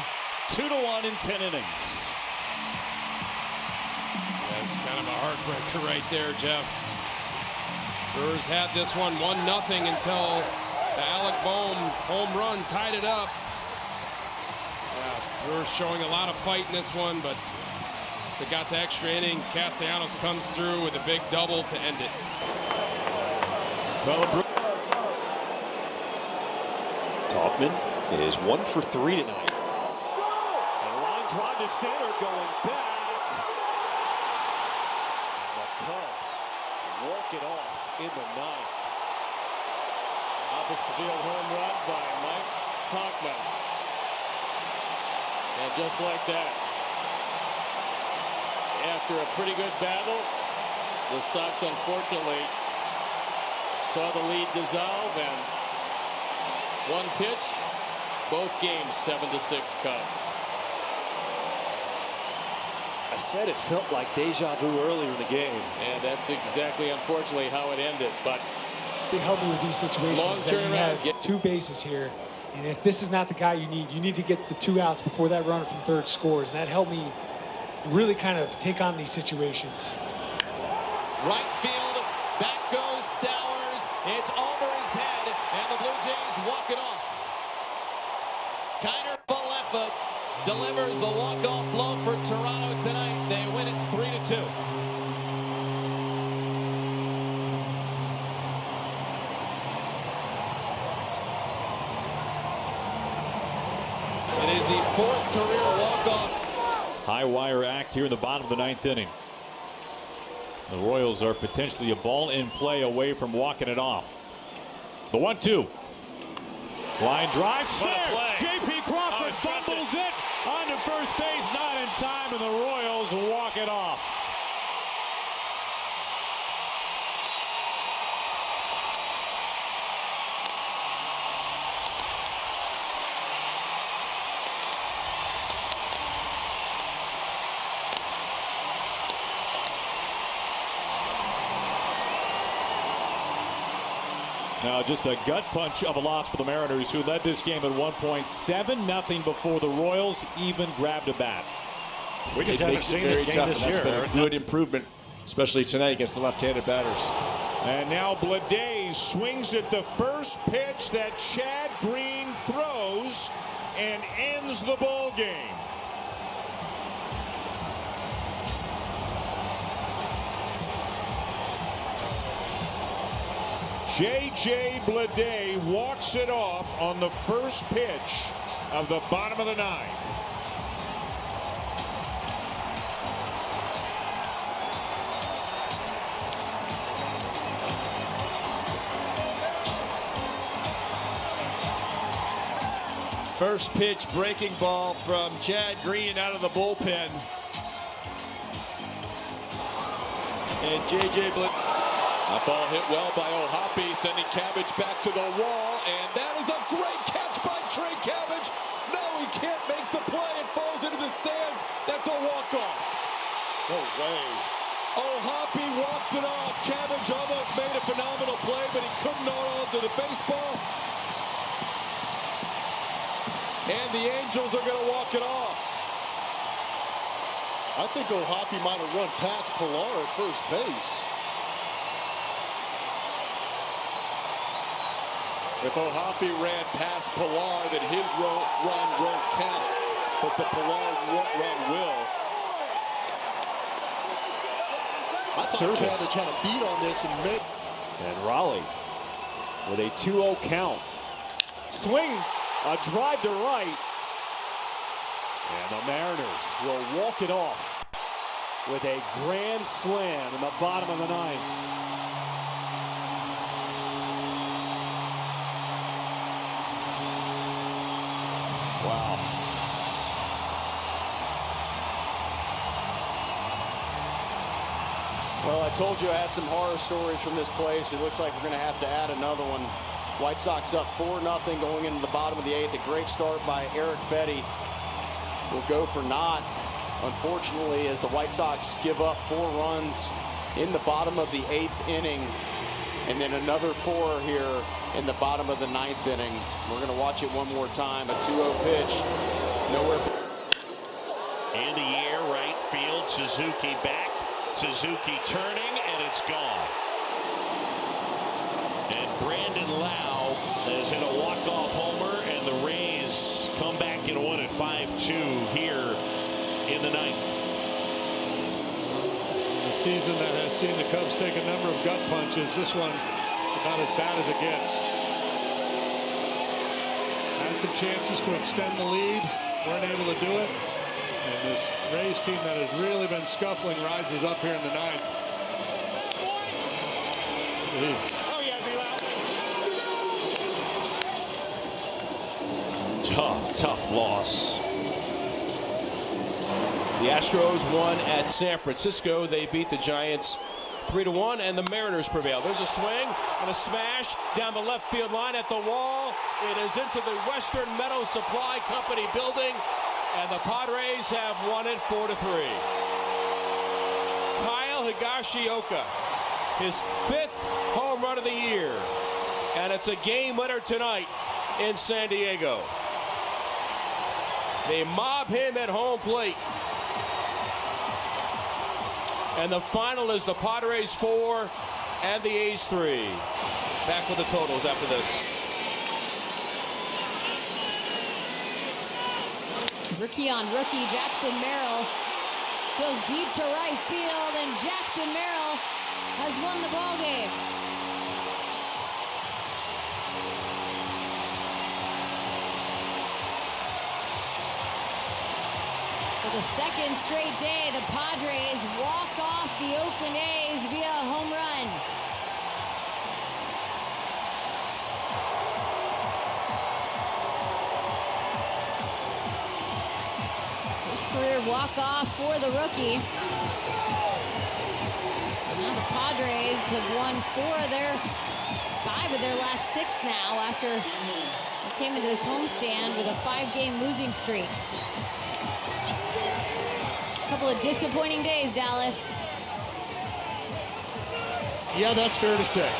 2-1 in 10 innings. That's kind of a heartbreaker right there, Jeff. Brewers had this one 1-0 until the Alec Bohm home run tied it up. Yeah, Brewers showing a lot of fight in this one, but as it got to extra innings, Castellanos comes through with a big double to end it. Taubman is 1 for 3 tonight. And line drive to center going back. And the Cubs walk it off in the 9th. Opposite field home run by Mike Taubman. And just like that, after a pretty good battle, the Sox unfortunately saw the lead dissolve, and one pitch, both games 7-6 Cubs. I said it felt like deja vu earlier in the game. And that's exactly, unfortunately, how it ended. But they help me with these situations. Long That you have turnaround. two bases here, and if this is not the guy you need to get the 2 outs before that runner from third scores. And that helped me really kind of take on these situations. Right field, back goes Stowers. It's over his head, and the Blue Jays walk it off. Kiner Falefa delivers the walk-off blow for Toronto tonight. They win it 3-2. It is the 4th career walk-off. High wire act here in the bottom of the 9th inning. The Royals are potentially a ball in play away from walking it off. The 1-2. Line drive. J.P. Crawford fumbles it onto first base, not in time, and the Royals walk it off. Now just a gut punch of a loss for the Mariners, who led this game at one point 7-0 before the Royals even grabbed a bat. We just haven't seen this game this year. That's been a good improvement, especially tonight against the left-handed batters. And now Blade swings at the first pitch that Chad Green throws and ends the ball game. J.J. Bleday walks it off on the first pitch of the bottom of the 9th. First pitch breaking ball from Chad Green out of the bullpen. And J.J. Bleday. That ball hit well by O'Hoppe, sending Cabbage back to the wall, and that is a great catch by Trey Cabbage. No, he can't make the play. It falls into the stands. That's a walk-off. No way. O'Hoppe walks it off. Cabbage almost made a phenomenal play, but he couldn't hold on to the baseball. And the Angels are going to walk it off. I think O'Hoppe might have run past Pilar at first base. If O'Hoppe ran past Pilar, then his run won't count. But the Pilar run will. I thought Cabbage had a beat on this and made. And Raleigh with a 2-0 count. Swing, a drive to right. And the Mariners will walk it off with a grand slam in the bottom of the 9th. Wow. Well, I told you I had some horror stories from this place. It looks like we're going to have to add another one. White Sox up 4-0 going into the bottom of the 8th. A great start by Eric Fetty. Will go for naught, unfortunately, as the White Sox give up 4 runs in the bottom of the 8th inning. And then another 4 here in the bottom of the 9th inning. We're going to watch it one more time. A 2-0 pitch. Nowhere. In the air, right field. Suzuki back. Suzuki turning, and it's gone. And Brandon Lau is in a walk-off homer, and the Rays come back and win it 5-2 here in the 9th. A season that has seen the Cubs take a number of gut punches. This one about as bad as it gets. Had some chances to extend the lead, weren't able to do it. And this Rays team that has really been scuffling rises up here in the 9th. Tough loss. The Astros won at San Francisco. They beat the Giants 3-1, and the Mariners prevail. There's a swing and a smash down the left field line at the wall. It is into the Western Meadow Supply Company building, and the Padres have won it 4-3. Kyle Higashioka, his 5th home run of the year, and it's a game winner tonight in San Diego. They mob him at home plate. And the final is the Padres 4 and the A's 3. Back with the totals after this. Rookie on rookie, Jackson Merrill goes deep to right field, and Jackson Merrill has won the ball game. For the second straight day, the Padres walk off the Oakland A's via a home run. First career walk-off for the rookie. Now the Padres have won 5 of their last 6 now after they came into this homestand with a 5-game losing streak. Couple of disappointing days, Dallas. Yeah, that's fair to say.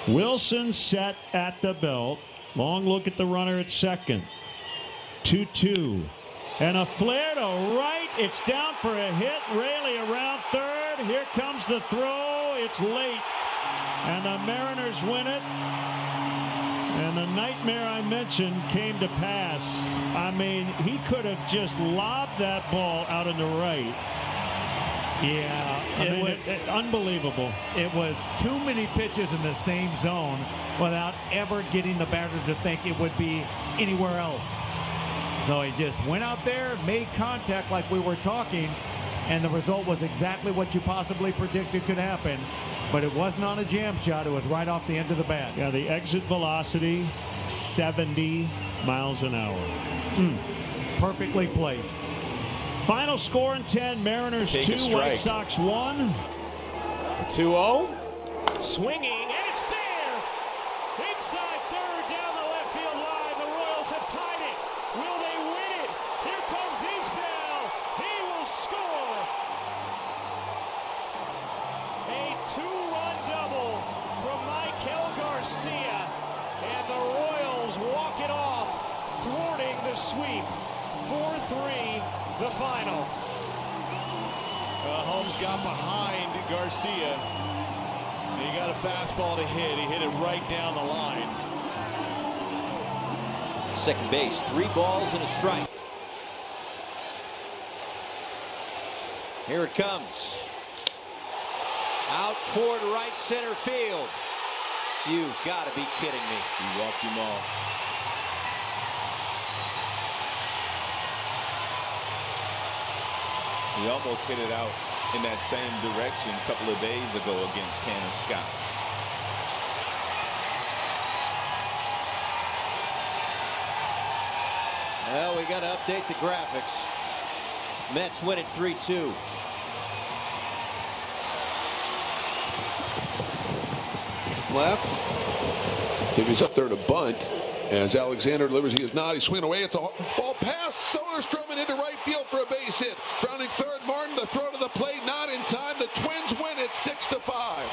Wilson set at the belt. Long look at the runner at second. 2-2. And a flare to right. It's down for a hit. Raley around third. Here comes the throw. It's late. And the Mariners win it. And the nightmare I mentioned came to pass. I mean, he could have just lobbed that ball out in the right. Yeah, it was unbelievable. It was too many pitches in the same zone without ever getting the batter to think it would be anywhere else. So he just went out there, made contact like we were talking, and the result was exactly what you possibly predicted could happen. But it wasn't on a jam shot. It was right off the end of the bat. Yeah, the exit velocity, 70 miles an hour. Perfectly placed. Final score in 10, Mariners 2, White Sox 1. 2-0. Swinging, and it's there. Inside third, down the left field line. The Royals have tied it. Will they win it? Here comes Isbell. He will score. A 2-run double from Michael Garcia. And the Royals walk it off, thwarting the sweep. 4-3, the final. Holmes got behind Garcia. He got a fastball to hit. He hit it right down the line. Second base, 3 balls and a strike. Here it comes. Out toward right center field. You gotta be kidding me. He walked him off. He almost hit it out in that same direction a couple of days ago against Tanner Scott. Well, we got to update the graphics. Mets win it 3-2. Left. He's up there to bunt. As Alexander delivers, he is not. He's swinging away. It's a ball past Soderstrom and into right field for a base hit. Rounding third, Martin. The throw to the plate, not in time. The Twins win it 6-5.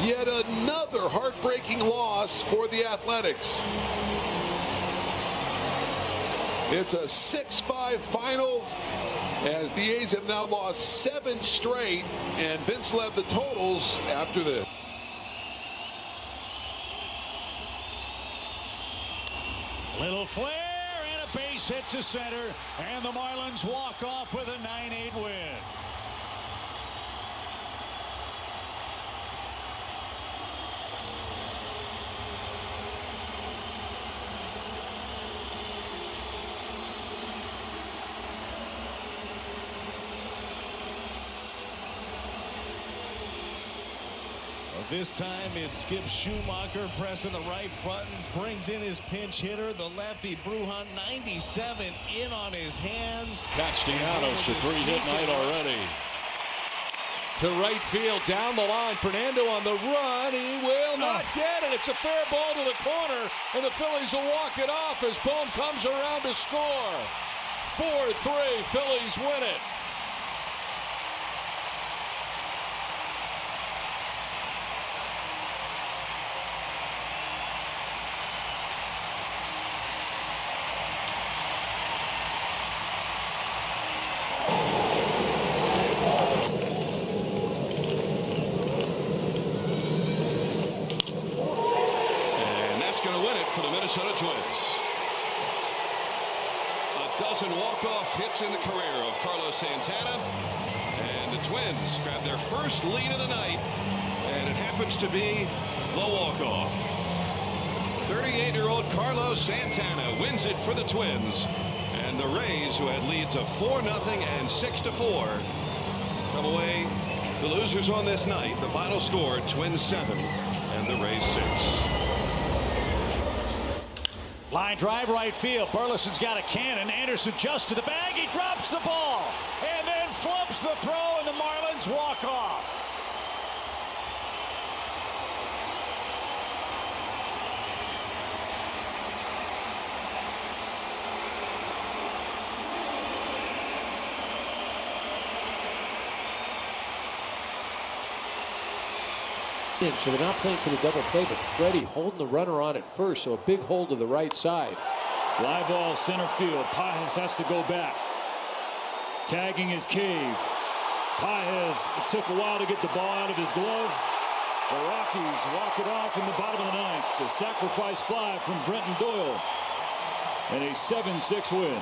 Yet another heartbreaking loss for the Athletics. It's a 6-5 final as the A's have now lost 7 straight, and Vince led the totals after this. Little flare and a base hit to center, and the Marlins walk off with a 9-8 win. This time it's Skip Schumacher pressing the right buttons, brings in his pinch hitter, the lefty Brujan, 97 in on his hands. Castellanos a 3-hit night already. To right field, down the line, Fernando on the run, he will not get it. It's a fair ball to the corner, and the Phillies will walk it off as Bohm comes around to score. 4-3, Phillies win it. For the Minnesota Twins. A dozen walk-off hits in the career of Carlos Santana, and the Twins grab their first lead of the night, and it happens to be the walk-off. 38-year-old Carlos Santana wins it for the Twins, and the Rays, who had leads of 4-0 and 6-4, come away the losers on this night. The final score, Twins 7 and the Rays 6. Line drive right field. Burleson's got a cannon. Anderson just to the bag. He drops the ball and then flips the throw, and the Marlins walk off. So they're not playing for the double play, but Freddie holding the runner on at first, so a big hold to the right side. Fly ball center field. Paez has to go back. Tagging his Cave. Paez, it took a while to get the ball out of his glove. The Rockies walk it off in the bottom of the ninth. The sacrifice fly from Brenton Doyle. And a 7-6 win.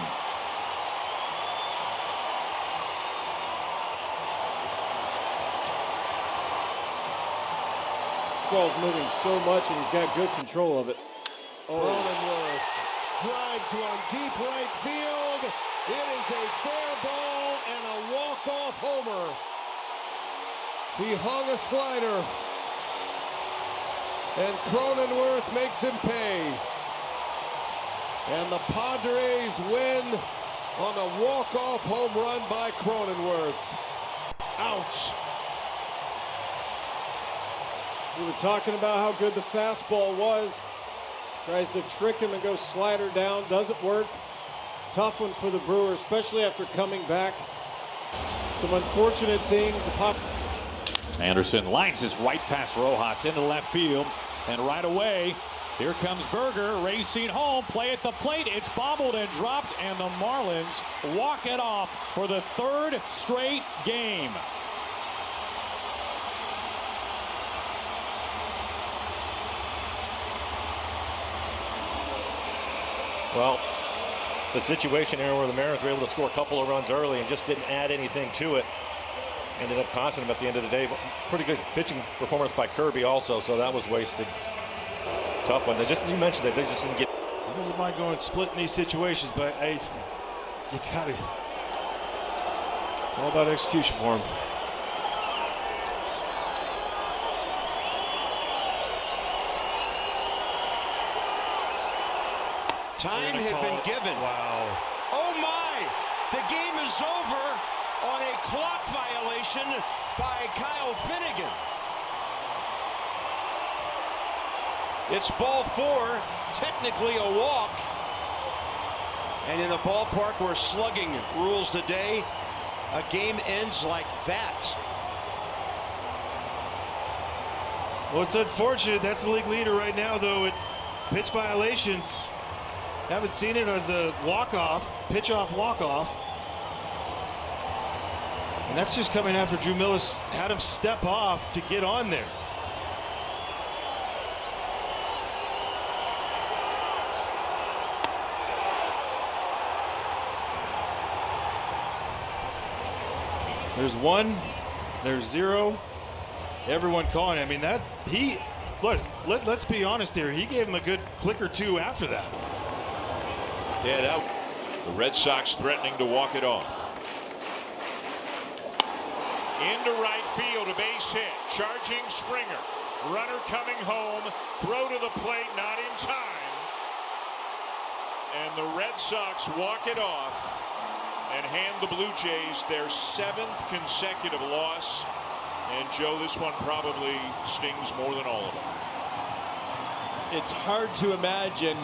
Ball's moving so much, and he's got good control of it. Cronenworth drives one deep right field. It is a fair ball and a walk-off homer. He hung a slider, and Cronenworth makes him pay. And the Padres win on a walk-off home run by Cronenworth. Ouch. We were talking about how good the fastball was. Tries to trick him and go slider down. Doesn't work. Tough one for the Brewers, especially after coming back. Some unfortunate things. Anderson lines this right past Rojas into left field. And right away, here comes Berger racing home. Play at the plate. It's bobbled and dropped. And the Marlins walk it off for the third straight game. Well, it's a situation here where the Mariners were able to score a couple of runs early and just didn't add anything to it. Ended up costing them at the end of the day. But pretty good pitching performance by Kirby also, so that was wasted. Tough one. You mentioned that they just didn't get. He doesn't mind going split in these situations, but hey, you gotta. It's all about execution for him. Time had been given. Wow. Oh my! The game is over on a clock violation by Kyle Finnegan. It's ball 4, technically a walk. And in a ballpark where slugging rules the day, a game ends like that. Well, it's unfortunate. That's the league leader right now, though, at pitch violations. Haven't seen it as a walk-off, pitch-off, walk-off. And that's just coming after Drew Millis had him step off to get on there. There's 1, there's 0. Everyone calling. I mean, that let's be honest here. He gave him a good click or two after that. Yeah, the Red Sox threatening to walk it off. Into right field, a base hit. Charging Springer. Runner coming home. Throw to the plate, not in time. And the Red Sox walk it off and hand the Blue Jays their 7th consecutive loss. And Joe, this one probably stings more than all of them. It's hard to imagine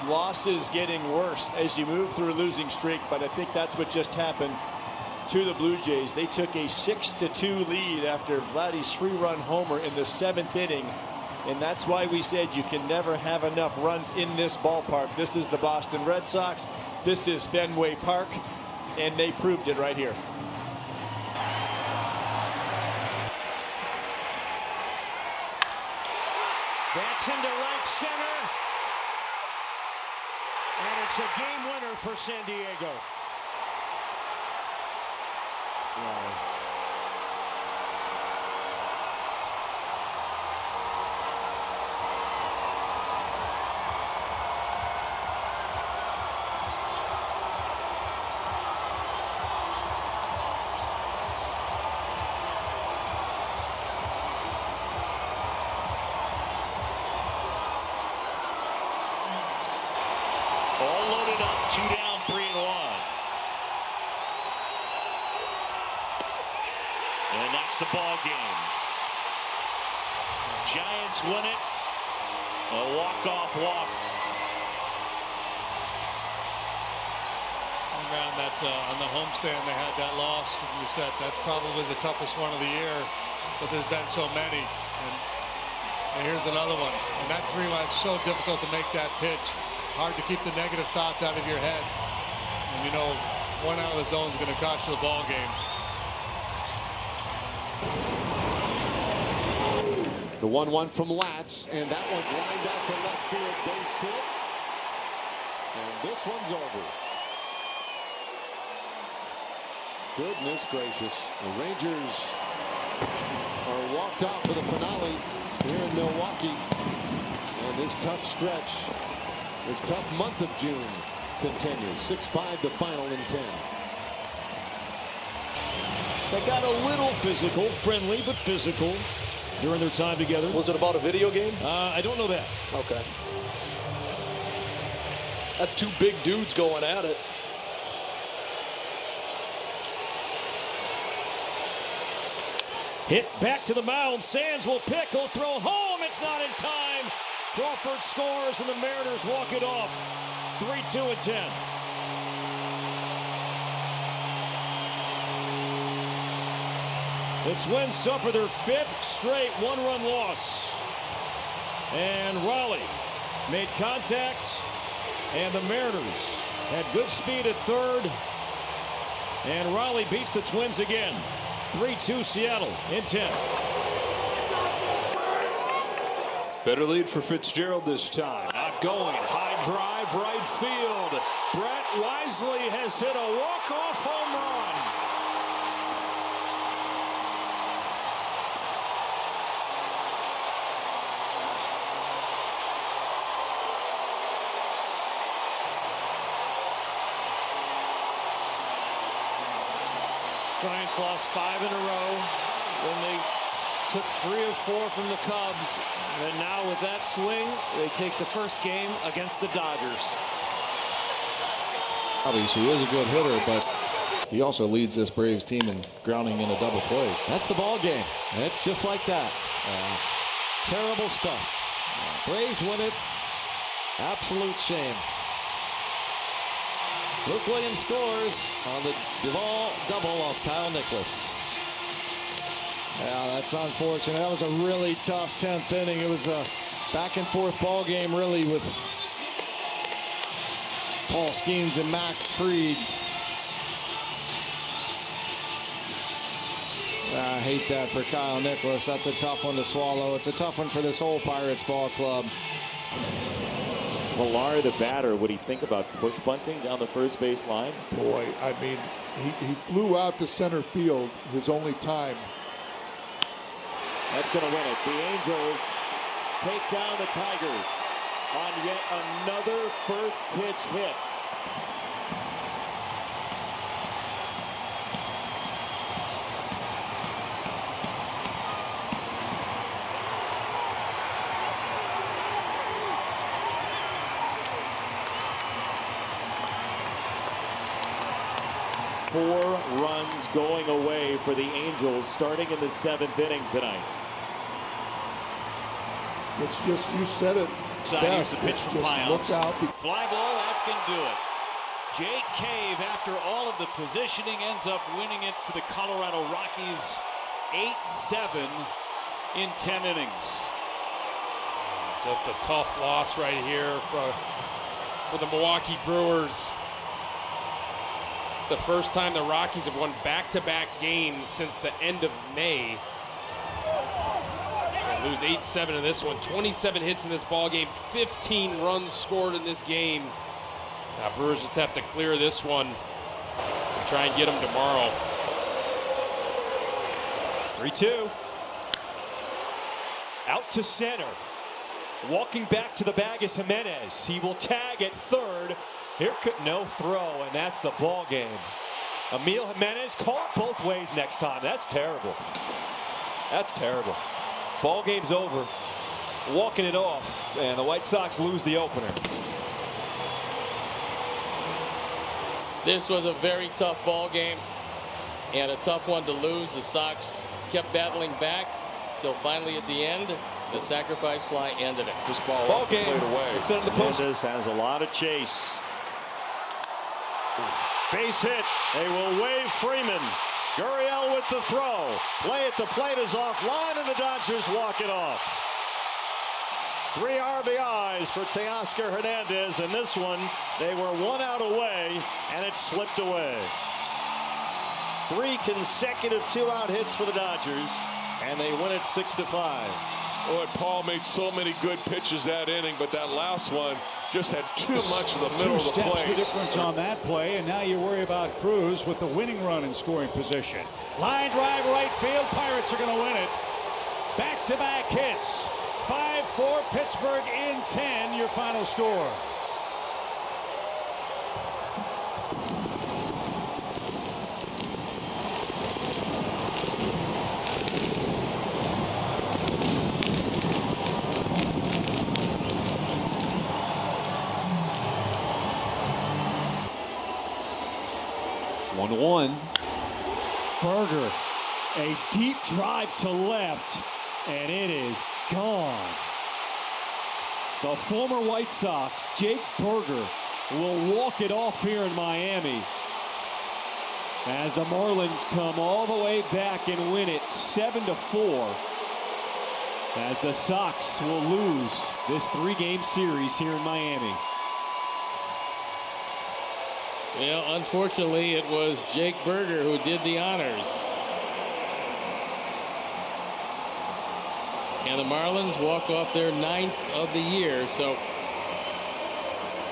losses getting worse as you move through a losing streak, but I think that's what just happened to the Blue Jays. They took a 6-2 lead after Vladdy's 3-run homer in the 7th inning, and that's why we said you can never have enough runs in this ballpark. This is the Boston Red Sox. This is Fenway Park, and they proved it right here. That's into right center. And it's a game winner for San Diego. All loaded up, 2 down, 3-1. And that's the ball game. Giants win it. A walk-off walk. Around that on the homestand, they had that loss. And you said that's probably the toughest one of the year, but there's been so many. And here's another one. And that 3-line is so difficult to make that pitch. Hard to keep the negative thoughts out of your head. And you know, one out of the zone is going to cost you the ball game. The 1-1 from Latz, and that one's lined out to left field, base hit. And this one's over. Goodness gracious. The Rangers are walked off for the finale here in Milwaukee. And this tough stretch, this tough month of June continues. 6-5 the final in 10. They got a little physical, friendly but physical during their time together. Was it about a video game? I don't know that. Okay. That's two big dudes going at it. Hit back to the mound. Sands will pick. He'll throw home. It's not in time. Crawford scores, and the Mariners walk it off. 3-2 and 10. The Twins suffer their 5th straight 1-run loss. And Raleigh made contact, and the Mariners had good speed at third. And Raleigh beats the Twins again. 3-2 Seattle in 10. Better lead for Fitzgerald this time. Not going. High drive, right field. Brett Wisely has hit a walk-off home run. Giants lost 5 in a row. Then they took 3 of 4 from the Cubs. And now with that swing, they take the first game against the Dodgers. Obviously, he is a good hitter, but he also leads this Braves team in grounding into double plays. That's the ball game. It's just like that. Terrible stuff. Braves win it. Absolute shame. Luke Williams scores on the Duvall double off Kyle Nicholas. Yeah, that's unfortunate. That was a really tough 10th inning. It was a back-and-forth ball game, really, with Paul Skeens and Mac Fried. I hate that for Kyle Nicholas. That's a tough one to swallow. It's a tough one for this whole Pirates ball club. Millar, the batter, would he think about push bunting down the first base line? Boy, I mean, he flew out to center field his only time. That's going to win it. The Angels take down the Tigers on yet another first pitch hit. runs going away for the Angels starting in the 7th inning tonight. It's just, you said it best. It's just look out. Fly ball, that's going to do it. Jake Cave, after all of the positioning, ends up winning it for the Colorado Rockies 8-7 in 10 innings. Just a tough loss right here for the Milwaukee Brewers. It's the first time the Rockies have won back-to-back games since the end of May. They lose 8-7 in this one. 27 hits in this ball game. 15 runs scored in this game. Now Brewers just have to clear this one and try and get them tomorrow. 3-2. Out to center. Walking back to the bag is Jimenez. He will tag at third. Here could no throw, and that's the ball game. Emil Jimenez caught both ways next time. That's terrible. That's terrible. Ball game's over. Walking it off, and the White Sox lose the opener. This was a very tough ball game and a tough one to lose. The Sox kept battling back until finally at the end, the sacrifice fly ended it. This ball game played away. instead of the post. Hernandez has a lot of chase. Base hit. They will wave Freeman. Gurriel with the throw. Play at the plate is offline, and the Dodgers walk it off. 3 RBIs for Teoscar Hernandez. In this one, they were 1 out away, and it slipped away. 3 consecutive 2-out hits for the Dodgers, and they win it 6-5. Oh, and Paul made so many good pitches that inning, but that last one just had too much in the middle of the Two steps plate. the difference on that play, and now you worry about Cruz with the winning run in scoring position. Line drive right field. Pirates are going to win it. Back-to-back hits. 5-4 Pittsburgh in 10. Your final score. Berger, a deep drive to left, and it is gone. The former White Sox, Jake Berger, will walk it off here in Miami as the Marlins come all the way back and win it 7-4, as the Sox will lose this 3-game series here in Miami. Well, unfortunately, it was Jake Berger who did the honors. And the Marlins walk off their 9th of the year. So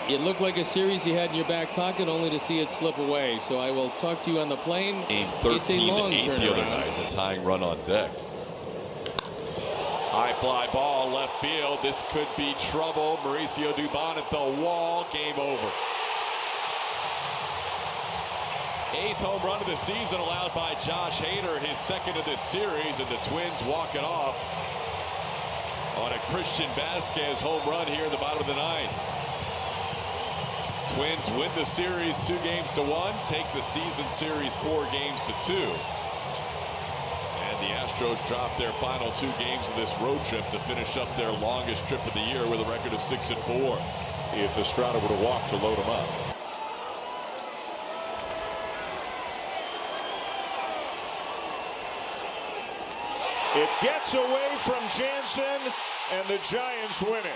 it looked like a series you had in your back pocket, only to see it slip away. So I will talk to you on the plane. It's a long 13-8 the other turnaround. night, the tying run on deck. High fly ball left field. This could be trouble. Mauricio Dubon at the wall. Game over. 8th home run of the season allowed by Josh Hader, his 2nd of this series, and the Twins walk it off on a Christian Vasquez home run here in the bottom of the 9th. Twins win the series 2-1, take the season series 4-2. And the Astros drop their final 2 games of this road trip to finish up their longest trip of the year with a record of 6-4. If Estrada would have walked to load him up. It gets away from Jansen, and the Giants win it.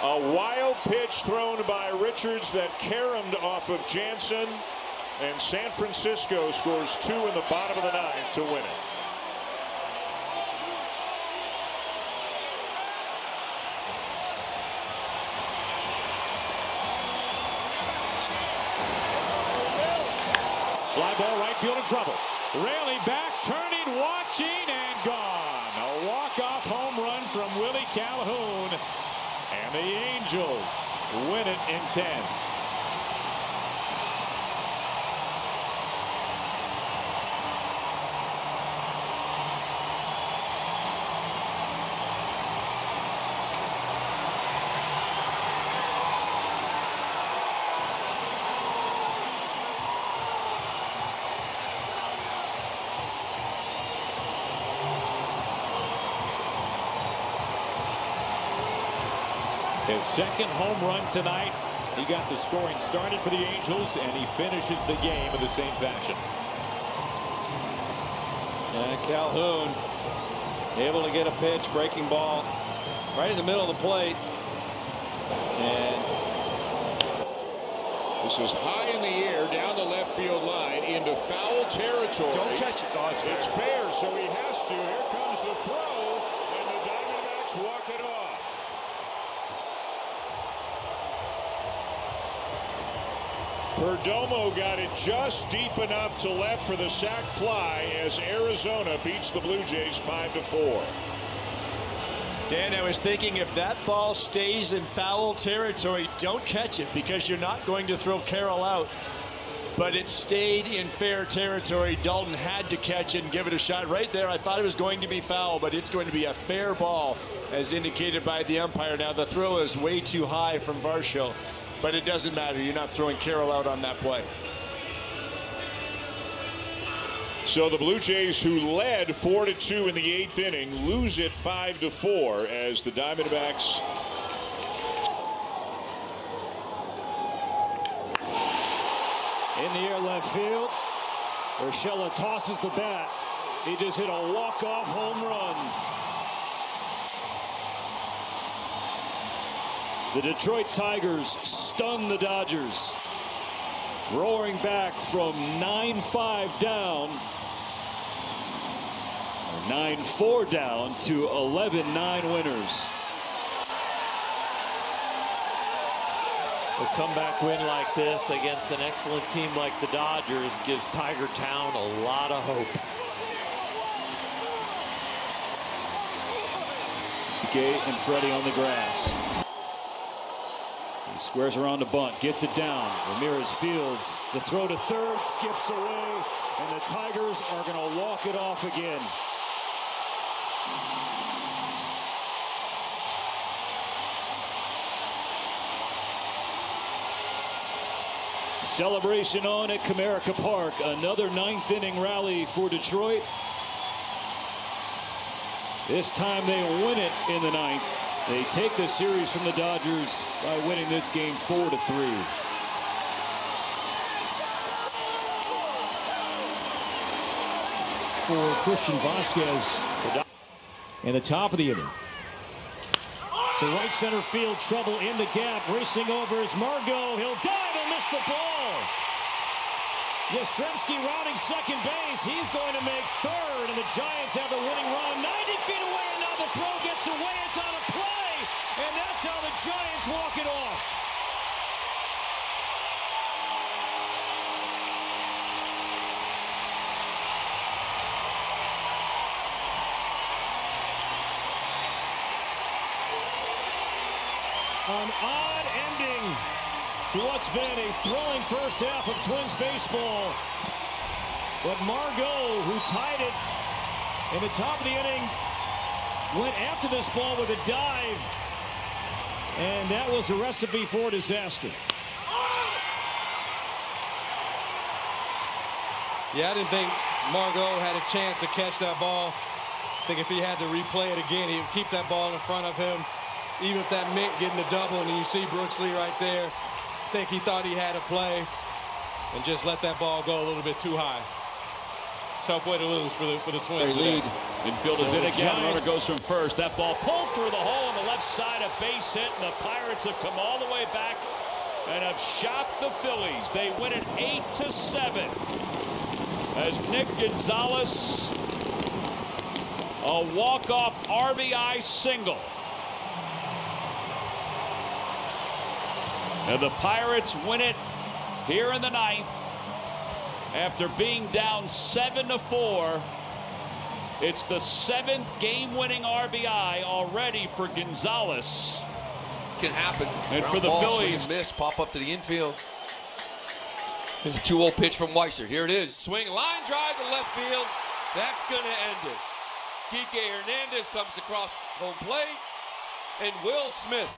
A wild pitch thrown by Richards that caromed off of Jansen, and San Francisco scores 2 in the bottom of the 9th to win it. Fly ball right field in trouble. Railing back, turning, watching, and gone. A walk-off home run from Willie Calhoun. And the Angels win it in 10. His second home run tonight. He got the scoring started for the Angels, and he finishes the game in the same fashion. And Calhoun able to get a pitch, breaking ball right in the middle of the plate. And this is high in the air down the left field line into foul territory. Don't catch it. Oh, it's fair, so he has to. Here comes the throw, and the Diamondbacks walk it off. Perdomo got it just deep enough to left for the sac fly as Arizona beats the Blue Jays 5-4. Dan, I was thinking if that ball stays in foul territory, don't catch it because you're not going to throw Carroll out. But it stayed in fair territory. Dalton had to catch it and give it a shot right there. I thought it was going to be foul, but it's going to be a fair ball as indicated by the umpire. Now the throw is way too high from Varsho, but it doesn't matter. You're not throwing Carroll out on that play. So the Blue Jays, who led 4-2 in the 8th inning, lose it 5-4 as the Diamondbacks. In the air left field, Urshela tosses the bat. He just hit a walk-off home run. The Detroit Tigers stun the Dodgers, roaring back from 9-5 down, or 9-4 down to 11-9 winners. A comeback win like this against an excellent team like the Dodgers gives Tiger Town a lot of hope. Gay and Freddie on the grass. He squares around the bunt, gets it down. Ramirez fields the throw to third, skips away, and the Tigers are going to walk it off again. Celebration on at Comerica Park. Another 9th inning rally for Detroit. This time they win it in the 9th. They take the series from the Dodgers by winning this game 4-3. For Christian Vasquez in the top of the inning. To right center field, trouble in the gap. Racing over is Margot. He'll dive and miss the ball. Yastrzemski rounding second base. He's going to make third, and the Giants have the winning run 90 feet away, and now the throw gets away. It's on a play, and that's how the Giants walk it off. An odd ending to what's been a thrilling first half of Twins baseball. But Margot, who tied it in the top of the inning, went after this ball with a dive. And that was a recipe for disaster. Yeah, I didn't think Margot had a chance to catch that ball. I think if he had to replay it again, he would keep that ball in front of him. Even if that meant getting a double, and you see Brooksley right there, I think he thought he had a play and just let that ball go a little bit too high. Tough way to lose for the Twins. They lead. Infield is in again. Runner goes from first. That ball pulled through the hole on the left side. A base hit, and the Pirates have come all the way back and have shocked the Phillies. They win it 8-7 as Nick Gonzalez, a walk-off RBI single. And the Pirates win it here in the 9th after being down 7-4. It's the 7th game-winning RBI already for Gonzalez. Can happen. And for the Phillies, miss, pop up to the infield. Here's a 2-0 pitch from Weiser. Here it is. Swing, line drive to left field. That's going to end it. Kike Hernandez comes across home plate, and Will Smith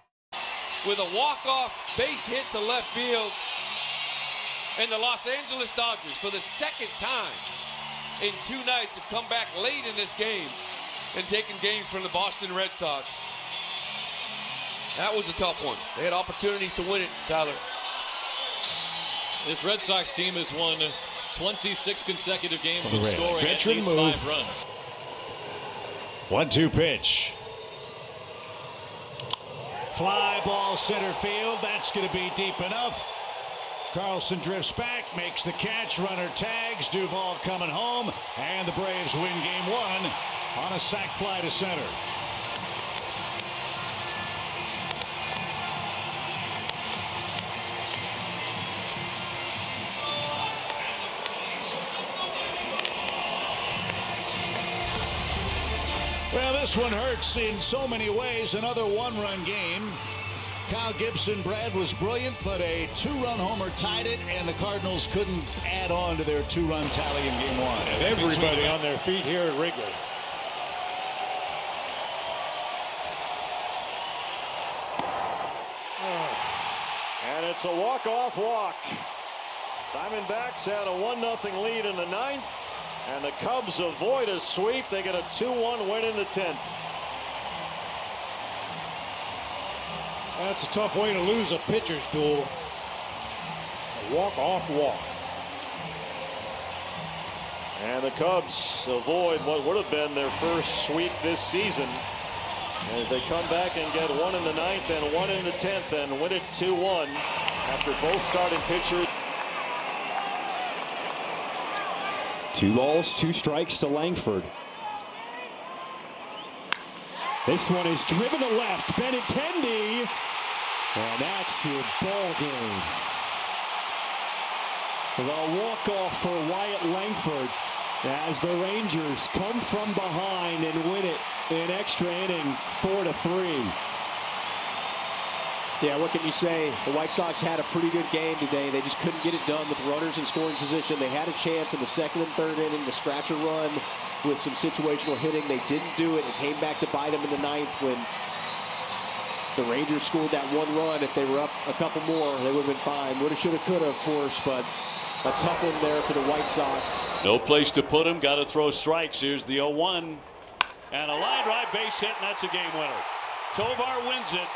with a walk-off base hit to left field. And the Los Angeles Dodgers, for the second time in 2 nights, have come back late in this game and taken games from the Boston Red Sox. That was a tough one. They had opportunities to win it, Tyler. This Red Sox team has won 26 consecutive games with scoring at Veteran least move. 5 runs. 1-2 pitch. Fly ball center field. That's going to be deep enough. Carlson drifts back, makes the catch. Runner tags. Duvall coming home. And the Braves win game 1 on a sac fly to center. Well, this one hurts in so many ways. Another 1-run game. Kyle Gibson, Brad was brilliant, but a 2-run homer tied it, and the Cardinals couldn't add on to their 2-run tally in game 1. And everybody on their feet here at Wrigley. And it's a walk-off walk. Diamondbacks had a 1-0 lead in the 9th. And the Cubs avoid a sweep. They get a 2-1 win in the 10th. That's a tough way to lose a pitcher's duel. A walk-off walk. And the Cubs avoid what would have been their first sweep this season. As they come back and get 1 in the 9th and 1 in the 10th and win it 2-1 after both starting pitchers. 2 balls, 2 strikes to Langford. This one is driven to left. Benintendi. And that's your ball game. The walk-off for Wyatt Langford as the Rangers come from behind and win it in extra inning 4-3. Yeah, what can you say? The White Sox had a pretty good game today. They just couldn't get it done with runners in scoring position. They had a chance in the 2nd and 3rd inning to scratch a run with some situational hitting. They didn't do it. It came back to bite them in the 9th when the Rangers scored that 1 run. If they were up a couple more, they would have been fine. Woulda, shoulda, coulda, of course, but a tough one there for the White Sox. No place to put him. Got to throw strikes. Here's the 0-1. And a line drive base hit, and that's a game winner. Tovar wins it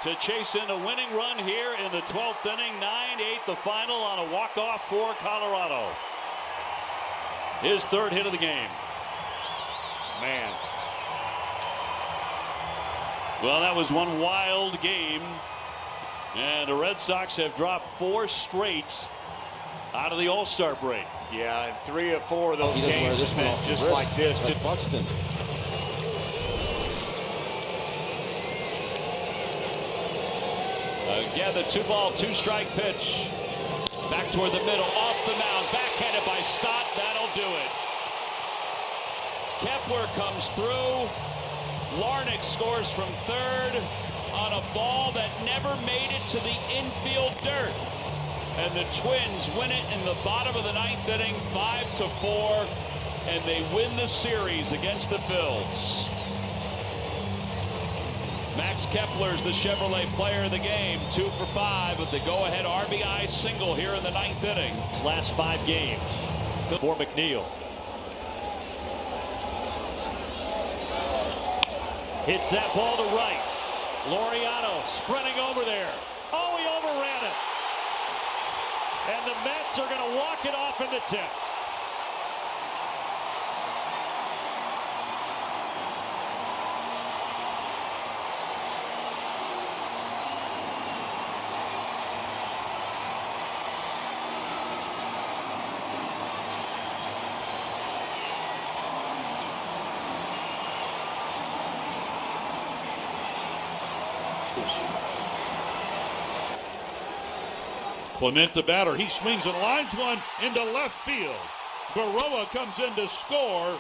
to chase in a winning run here in the 12th inning. 9-8 the final on a walk-off for Colorado. His 3rd hit of the game. Man. Well, that was one wild game. And the Red Sox have dropped 4 straight out of the All-Star break. Yeah, and 3 or 4 of those games have been just like this. Buxton. Again, the 2-ball, 2-strike pitch. Back toward the middle, off the mound, backhanded by Stott. That'll do it. Kepler comes through. Larnach scores from 3rd on a ball that never made it to the infield dirt. And the Twins win it in the bottom of the 9th inning, 5-4, and they win the series against the Phils. Max Kepler's the Chevrolet player of the game, 2 for 5 with the go-ahead RBI single here in the 9th inning. His last 5 games for McNeil. Hits that ball to right. Laureano sprinting over there. Oh, he overran it. And the Mets are going to walk it off in the 10th. Clement, the batter, he swings and lines one into left field. Baroa comes in to score,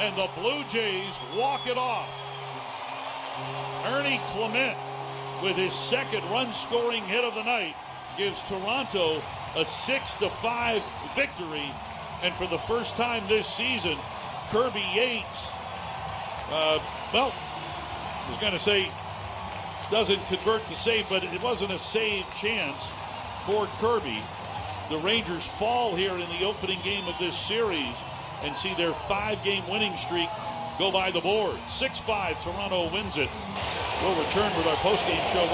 and the Blue Jays walk it off. Ernie Clement, with his 2nd run-scoring hit of the night, gives Toronto a 6-5 victory. And for the first time this season, Kirby Yates, I was going to say, doesn't convert the save, but it wasn't a save chance for Kirby. The Rangers fall here in the opening game of this series and see their 5-game winning streak go by the board. 6-5, Toronto wins it. We'll return with our postgame show.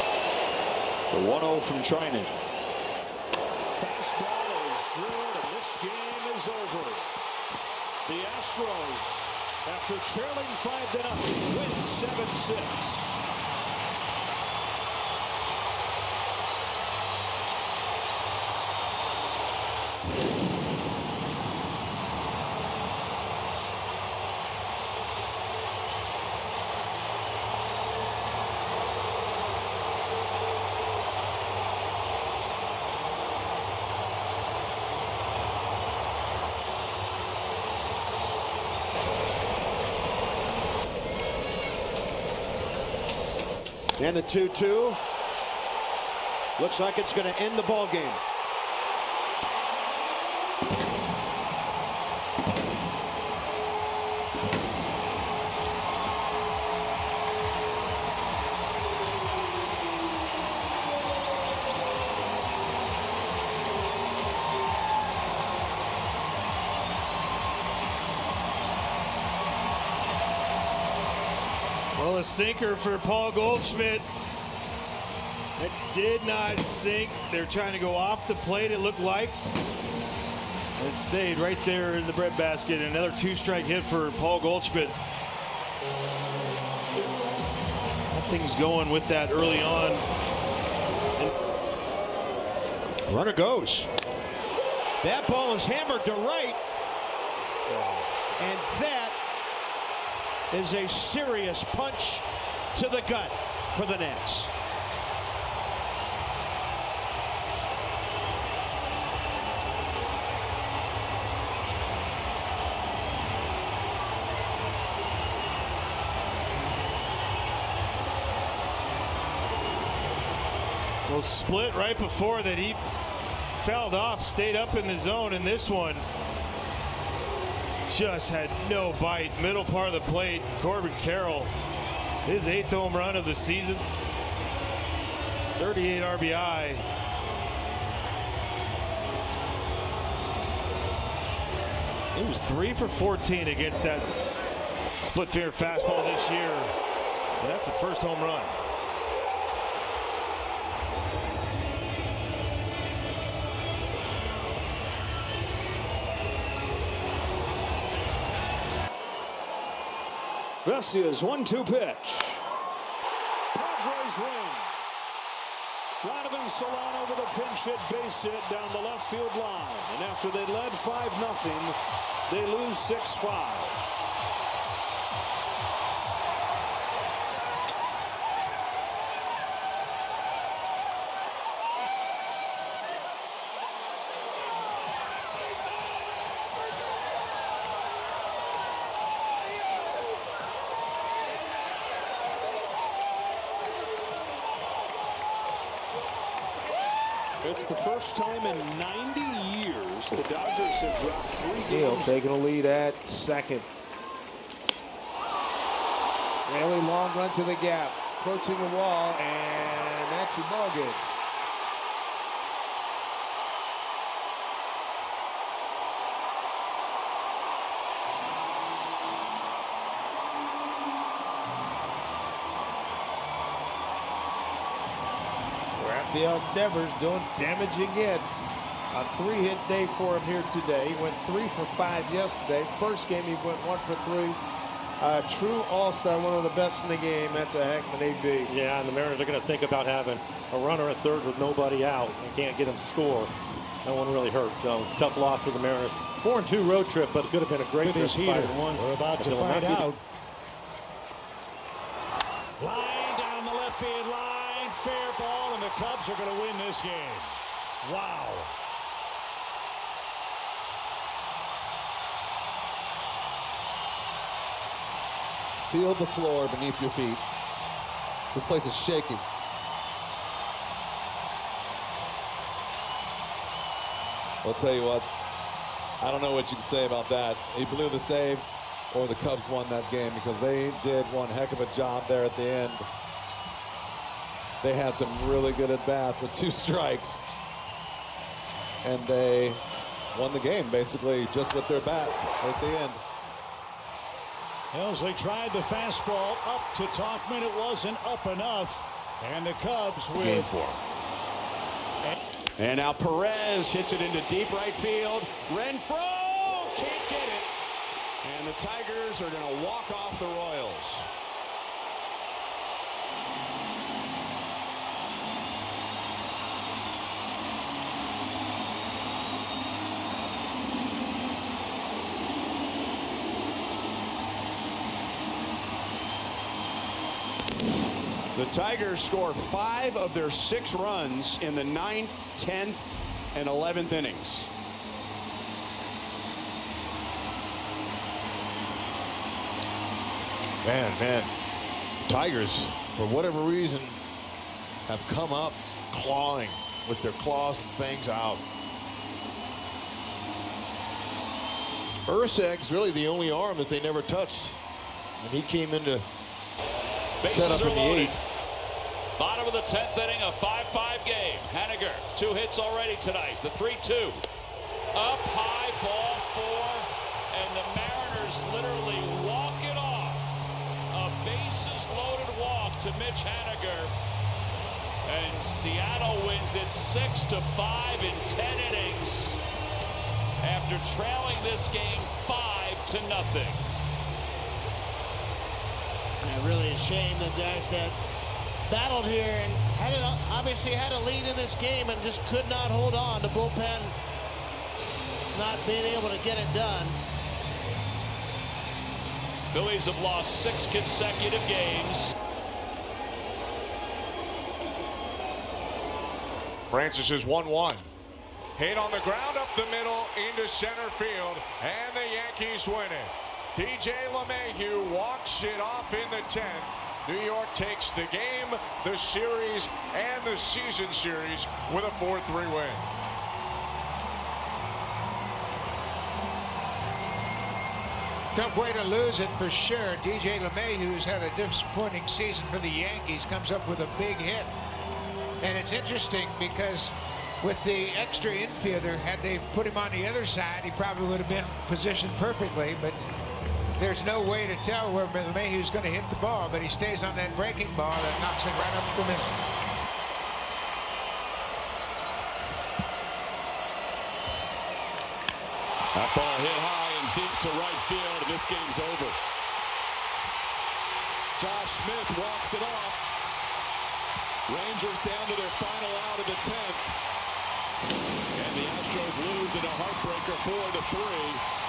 The 1-0 from Trinan. Fastball is drilled, and this game is over. The Astros, after trailing 5-0, win 7-6. And the 2-2 looks like it's going to end the ball game. Well, a sinker for Paul Goldschmidt. It did not sink. They're trying to go off the plate, it looked like. It stayed right there in the breadbasket. Another 2-strike hit for Paul Goldschmidt. Nothing's going with that early on. Runner goes. That ball is hammered to right. And that is a serious punch to the gut for the Nats. Well, split right before that, he fouled off, stayed up in the zone, and this one just had no bite. Middle part of the plate. Corbin Carroll, his 8th home run of the season. 38 RBI. He was 3 for 14 against that split finger fastball this year. That's the first home run. Vesia's 1-2 pitch. Padres win. Donovan Solano with a pinch hit base hit down the left field line. And after they led 5-0, they lose 6-5. It's the first time in 90 years the Dodgers have dropped 3 games. Taking a lead at second. Really long run to the gap. Approaching the wall, and that's your ball game. Raphael Devers doing damage again. A 3-hit day for him here today. He went 3 for 5 yesterday. First game he went 1 for 3. True all-star, one of the best in the game. That's a heck of an AB. Yeah, and the Mariners are going to think about having a runner at third with nobody out and can't get him to score. No one really hurt. So tough loss for the Mariners. 4-2 road trip, but it could have been a great trip. We're about to find out. Line down the left field line, fair ball, and the Cubs are going to win this game. Wow. Feel the floor beneath your feet. This place is shaking. I'll tell you what, I don't know what you can say about that. He blew the save, or the Cubs won that game, because they did one heck of a job there at the end. They had some really good at-bats with 2 strikes, and they won the game basically just with their bats at the end. Helsley tried the fastball up to Talkman. It wasn't up enough. And the Cubs with Game 4. And now Perez hits it into deep right field. Renfroe can't get it. And the Tigers are going to walk off the Royals. The Tigers score 5 of their 6 runs in the 9th, 10th, and 11th innings. Man. Tigers, for whatever reason, have come up clawing with their claws and fangs out. Urseg's really the only arm that they never touched. And he came into set up in the 8th. Bottom of the 10th inning, a 5-5 game. Haniger, 2 hits already tonight. The 3-2. Up high, ball 4, and the Mariners literally walk it off. A bases-loaded walk to Mitch Haniger. And Seattle wins it 6-5 in 10 innings after trailing this game 5-0. Really a shame that guys that battled here and obviously had a lead in this game and just could not hold on. The bullpen not being able to get it done. Phillies have lost 6 consecutive games. Francis is 1-1. Hit on the ground up the middle into center field, and the Yankees win it. DJ LeMahieu walks it off in the 10th. New York takes the game, the series, and the season series with a 4-3 win. Tough way to lose it for sure. DJ LeMahieu's had a disappointing season for the Yankees, comes up with a big hit. And it's interesting because with the extra infielder, had they put him on the other side, he probably would have been positioned perfectly, but there's no way to tell where LeMahieu's going to hit the ball, but he stays on that breaking ball that knocks it right up the middle. That ball hit high and deep to right field, and this game's over. Josh Smith walks it off. Rangers down to their final out of the 10th. And the Astros lose in a heartbreaker 4-3.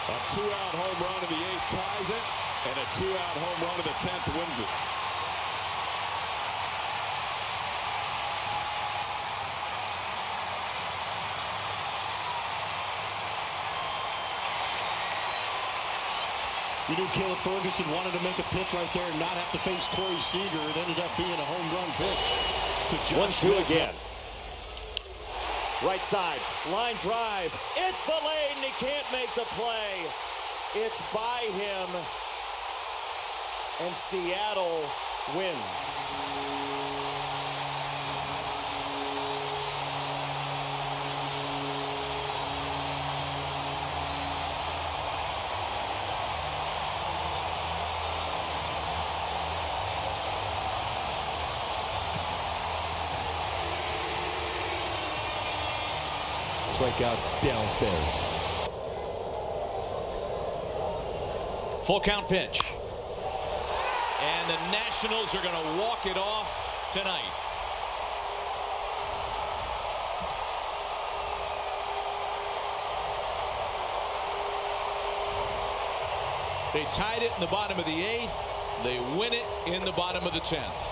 A 2-out home run in the 8th ties it, and a 2-out home run in the 10th wins it. You knew Caleb Ferguson wanted to make a pitch right there and not have to face Corey Seager. It ended up being a home run pitch to Josh 1-2 again. Right side, line drive. It's the lane. He can't make the play. It's by him. And Seattle wins. Strikeouts downstairs. Full count pitch. And the Nationals are going to walk it off tonight. They tied it in the bottom of the 8th. They win it in the bottom of the 10th.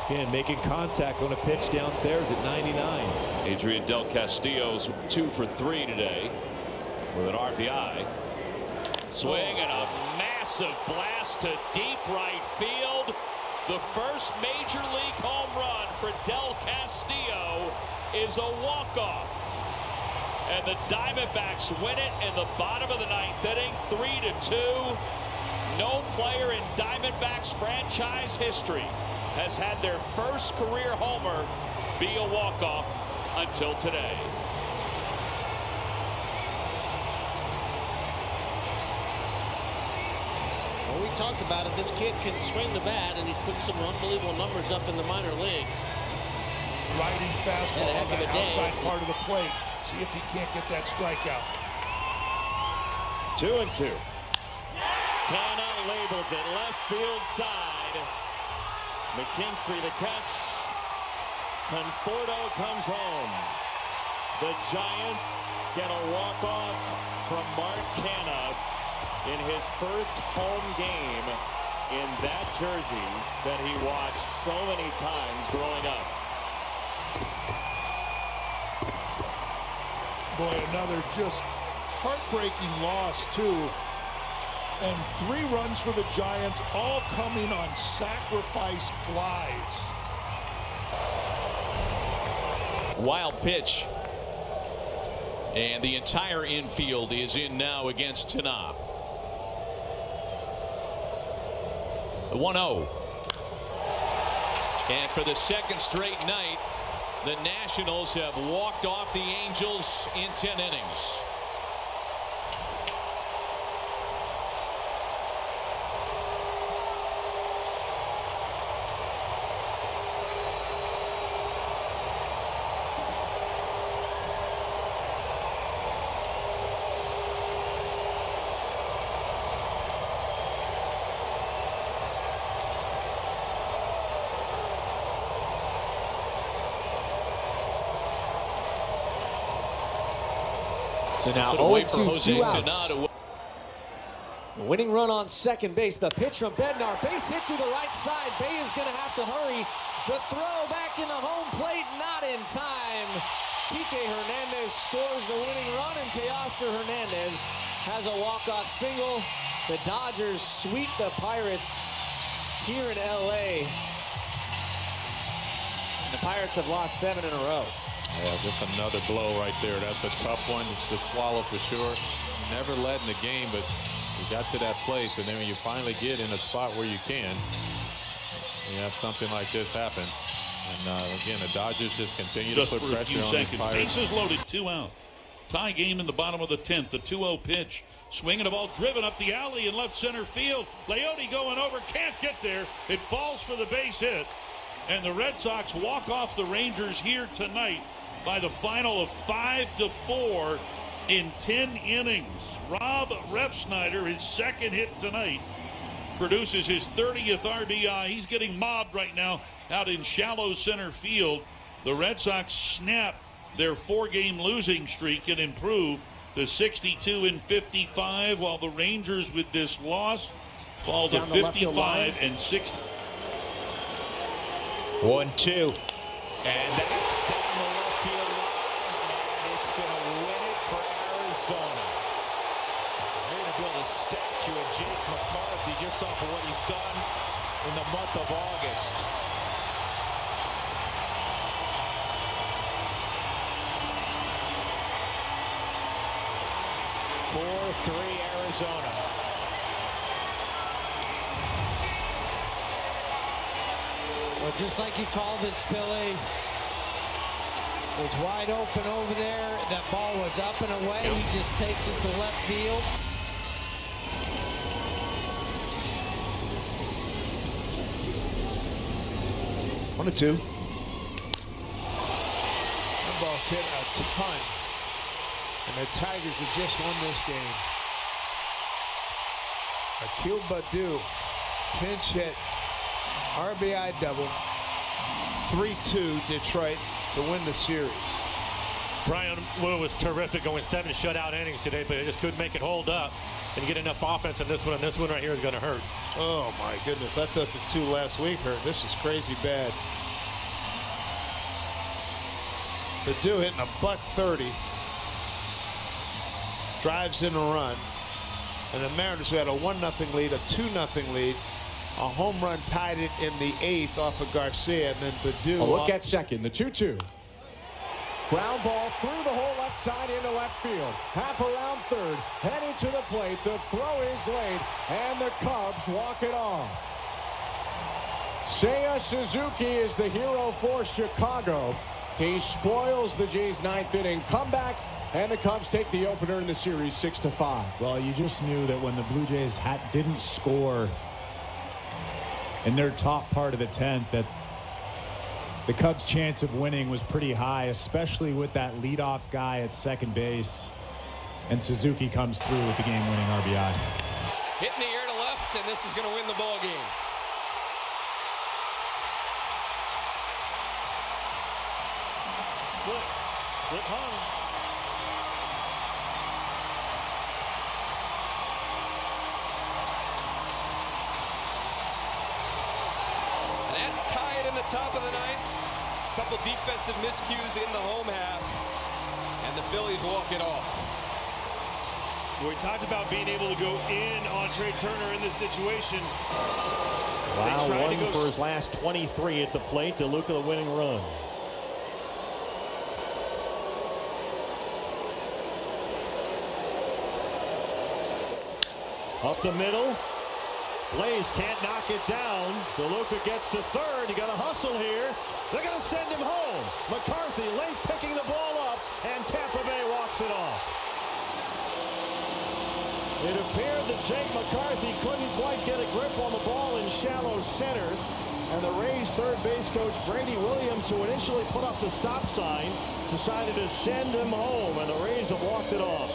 Again, making contact on a pitch downstairs at 99. Adrian Del Castillo's 2 for 3 today with an RBI. Swing and a massive blast to deep right field. The first major league home run for Del Castillo is a walk-off. And the Diamondbacks win it in the bottom of the 9th inning, 3-2. No player in Diamondbacks franchise history has had their first career homer be a walk-off until today. talked about it. This kid can swing the bat, and he's put some unbelievable numbers up in the minor leagues. Riding fastball on that outside part of the plate. See if he can't get that strikeout. 2-2. Canna labels it left field side. McKinstry the catch. Conforto comes home. The Giants get a walk-off from Mark Canna in his first home game in that jersey that he watched so many times growing up. Boy, another just heartbreaking loss, too. And 3 runs for the Giants, all coming on sacrifice flies. Wild pitch. And the entire infield is in now against Tanab. 1-0. And for the second straight night, the Nationals have walked off the Angels in 10 innings. So now 0-2, 2 outs. Winning run on second base. The pitch from Bednar. Base hit through the right side. Bay is going to have to hurry. The throw back in the home plate. Not in time. Kike Hernandez scores the winning run, and Teoscar Hernandez has a walk-off single. The Dodgers sweep the Pirates here in L.A. And the Pirates have lost 7 in a row. Yeah, just another blow right there. That's a tough one to swallow for sure. Never led in the game, but you got to that place, and then when you finally get in a spot where you can, you have something like this happen. And again, the Dodgers just continue to put pressure on these Pirates. Bases loaded, 2 out. Tie game in the bottom of the 10th. The 2-0 pitch. Swinging a ball driven up the alley in left center field. Leote going over, can't get there. It falls for the base hit. And the Red Sox walk off the Rangers here tonight by the final of 5-4 in 10 innings. Rob Refsnyder, his second hit tonight, produces his 30th RBI. He's getting mobbed right now out in shallow center field. The Red Sox snap their 4-game losing streak and improve to 62-55, while the Rangers with this loss fall to 55-60. 1-2. And that's down the left field line, and it's going to win it for Arizona. They're going to build a statue of Jake McCarthy just off of what he's done in the month of August. Arizona. Well, just like you called it, Spilly, it was wide open over there. That ball was up and away. He just takes it to left field. One or two. That ball's hit a ton. And the Tigers have just won this game. Akil Baddoo, pinch hit, RBI double, 3-2 Detroit to win the series. Brian Wu was terrific, going 7 shutout innings today, but they just couldn't make it hold up and get enough offense in this one, and this one right here is going to hurt. Oh my goodness, I thought the 2 last week hurt. This is crazy bad. Baddoo hitting a .130. Drives in a run. And the Mariners, who had a 1-0 lead, a 2-0 lead, a home run tied it in the 8th off of Garcia, and then Baddoo. A look at second, the 2-2. Ground ball through the whole left side into left field. Hap around third, heading to the plate. The throw is laid, and the Cubs walk it off. Seiya Suzuki is the hero for Chicago. He spoils the Jays' 9th inning comeback, and the Cubs take the opener in the series 6-5. Well, you just knew that when the Blue Jays didn't score in their top part of the 10th that the Cubs' chance of winning was pretty high, especially with that leadoff guy at second base. And Suzuki comes through with the game-winning RBI. Hit in the air to left, and this is going to win the ball game. Split home. And that's tied in the top of the ninth. A couple defensive miscues in the home half, and the Phillies walk it off. We talked about being able to go in on Trey Turner in this situation. Wow, one for his last 23 at the plate. DeLuca the winning run. Up the middle. Blaze can't knock it down. DeLuca gets to third. You got a hustle here. They're going to send him home. McCarthy late picking the ball up, and Tampa Bay walks it off. It appeared that Jake McCarthy couldn't quite get a grip on the ball in shallow center. And the Rays third base coach Brady Williams, who initially put up the stop sign, decided to send him home, and the Rays have walked it off.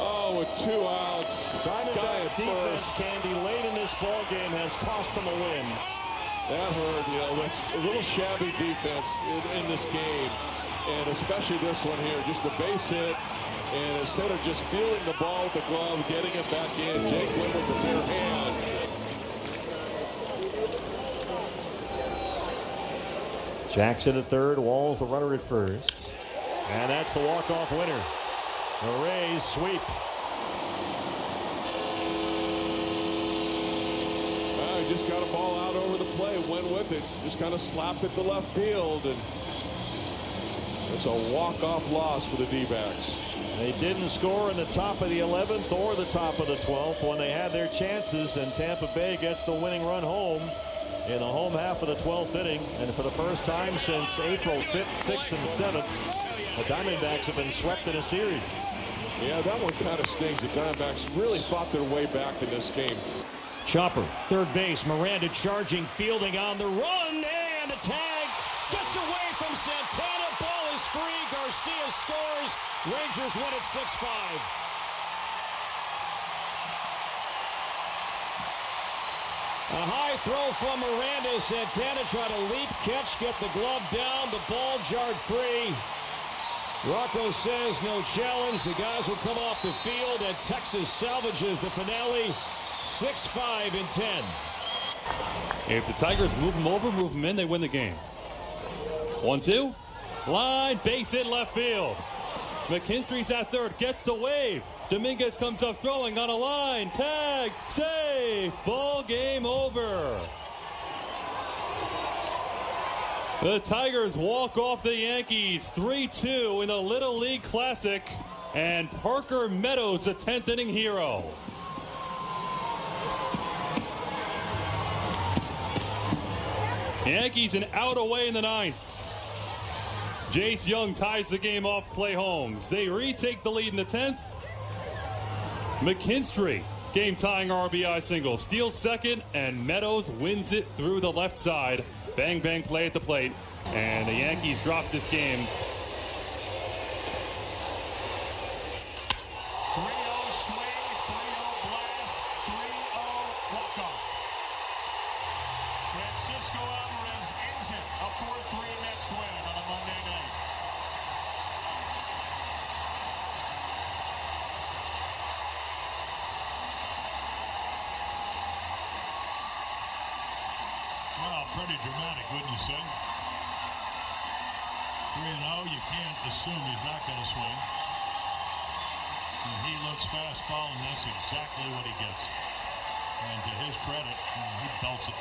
Oh, with 2 outs. Diamondback defense, Candy, late in this ball game has cost them a win. That hurt. You know, it's a little shabby defense in this game, and especially this one here. Just the base hit, and instead of just feeling the ball with the glove, getting it back in, Jake went with the bare hand. Jackson at third, Walls the runner at first. And that's the walk-off winner. The Rays sweep. He just got a ball out over the plate, went with it, just kind of slapped it to left field, and it's a walk-off loss for the D-backs. They didn't score in the top of the 11th or the top of the 12th when they had their chances, and Tampa Bay gets the winning run home in the home half of the 12th inning. And for the first time since April 5th, 6th, and 7th, the Diamondbacks have been swept in a series. Yeah, that one kind of stings. The Diamondbacks really fought their way back in this game. Chopper, third base, Miranda charging, fielding on the run, and the tag gets away from Santana. Ball is free. Garcia scores. Rangers win at 6-5. A high throw from Miranda. Santana tried to leap, catch, get the glove down. The ball jarred free. Rocco says no challenge. The guys will come off the field, and Texas salvages the finale. 6-5 in 10. If the Tigers move them over, move them in, they win the game. 1-2. Line, base hit left field. McKinstry's at third, gets the wave. Dominguez comes up throwing on a line. Tag, save. Ball game over. The Tigers walk off the Yankees 3-2 in the Little League Classic. And Parker Meadows, the 10th inning hero. Yankees an out away in the ninth. Jace Young ties the game off Clay Holmes. They retake the lead in the 10th. McKinstry, game-tying RBI single, steals second, and Meadows wins it through the left side. Bang, bang play at the plate, and the Yankees drop this game. 3-0 swing, 3-0 blast, 3-0 walk-off. Francisco Alvarez ends it, a 4-3 Mets win on a Monday night. Well, pretty dramatic, wouldn't you say? 3-0, you can't assume he's not going to swing. And he looks fastball, and that's exactly what he gets. And to his credit, he belts it.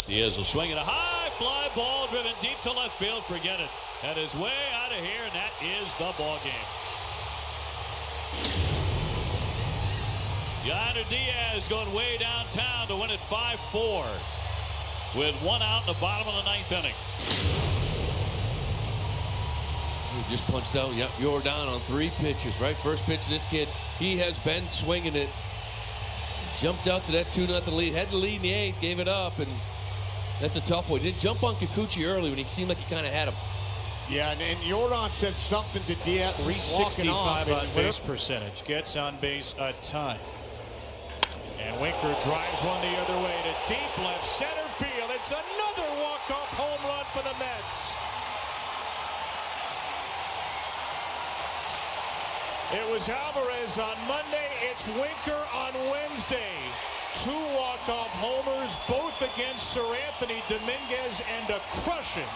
Diaz will swing at a high fly ball driven deep to left field. Forget it. That is way out of here, and that is the ball game. Yainer Diaz going way downtown to win it 5-4 with 1 out in the bottom of the 9th inning. He just punched out. Yep, you're down on 3 pitches, right? First pitch, this kid, he has been swinging it. Jumped out to that 2-0 lead. Had the lead in the 8th, gave it up, and that's a tough one. He did jump on Kikuchi early when he seemed like he kind of had him. Yeah, and Jordan said something to Diaz. 365 on base percentage. Gets on base a ton. And Winker drives one the other way to deep left center field. It's another walk-off home run for the Mets. It was Alvarez on Monday. It's Winker on Wednesday. 2 walk-off homers, both against Sir Anthony Dominguez, and a crushing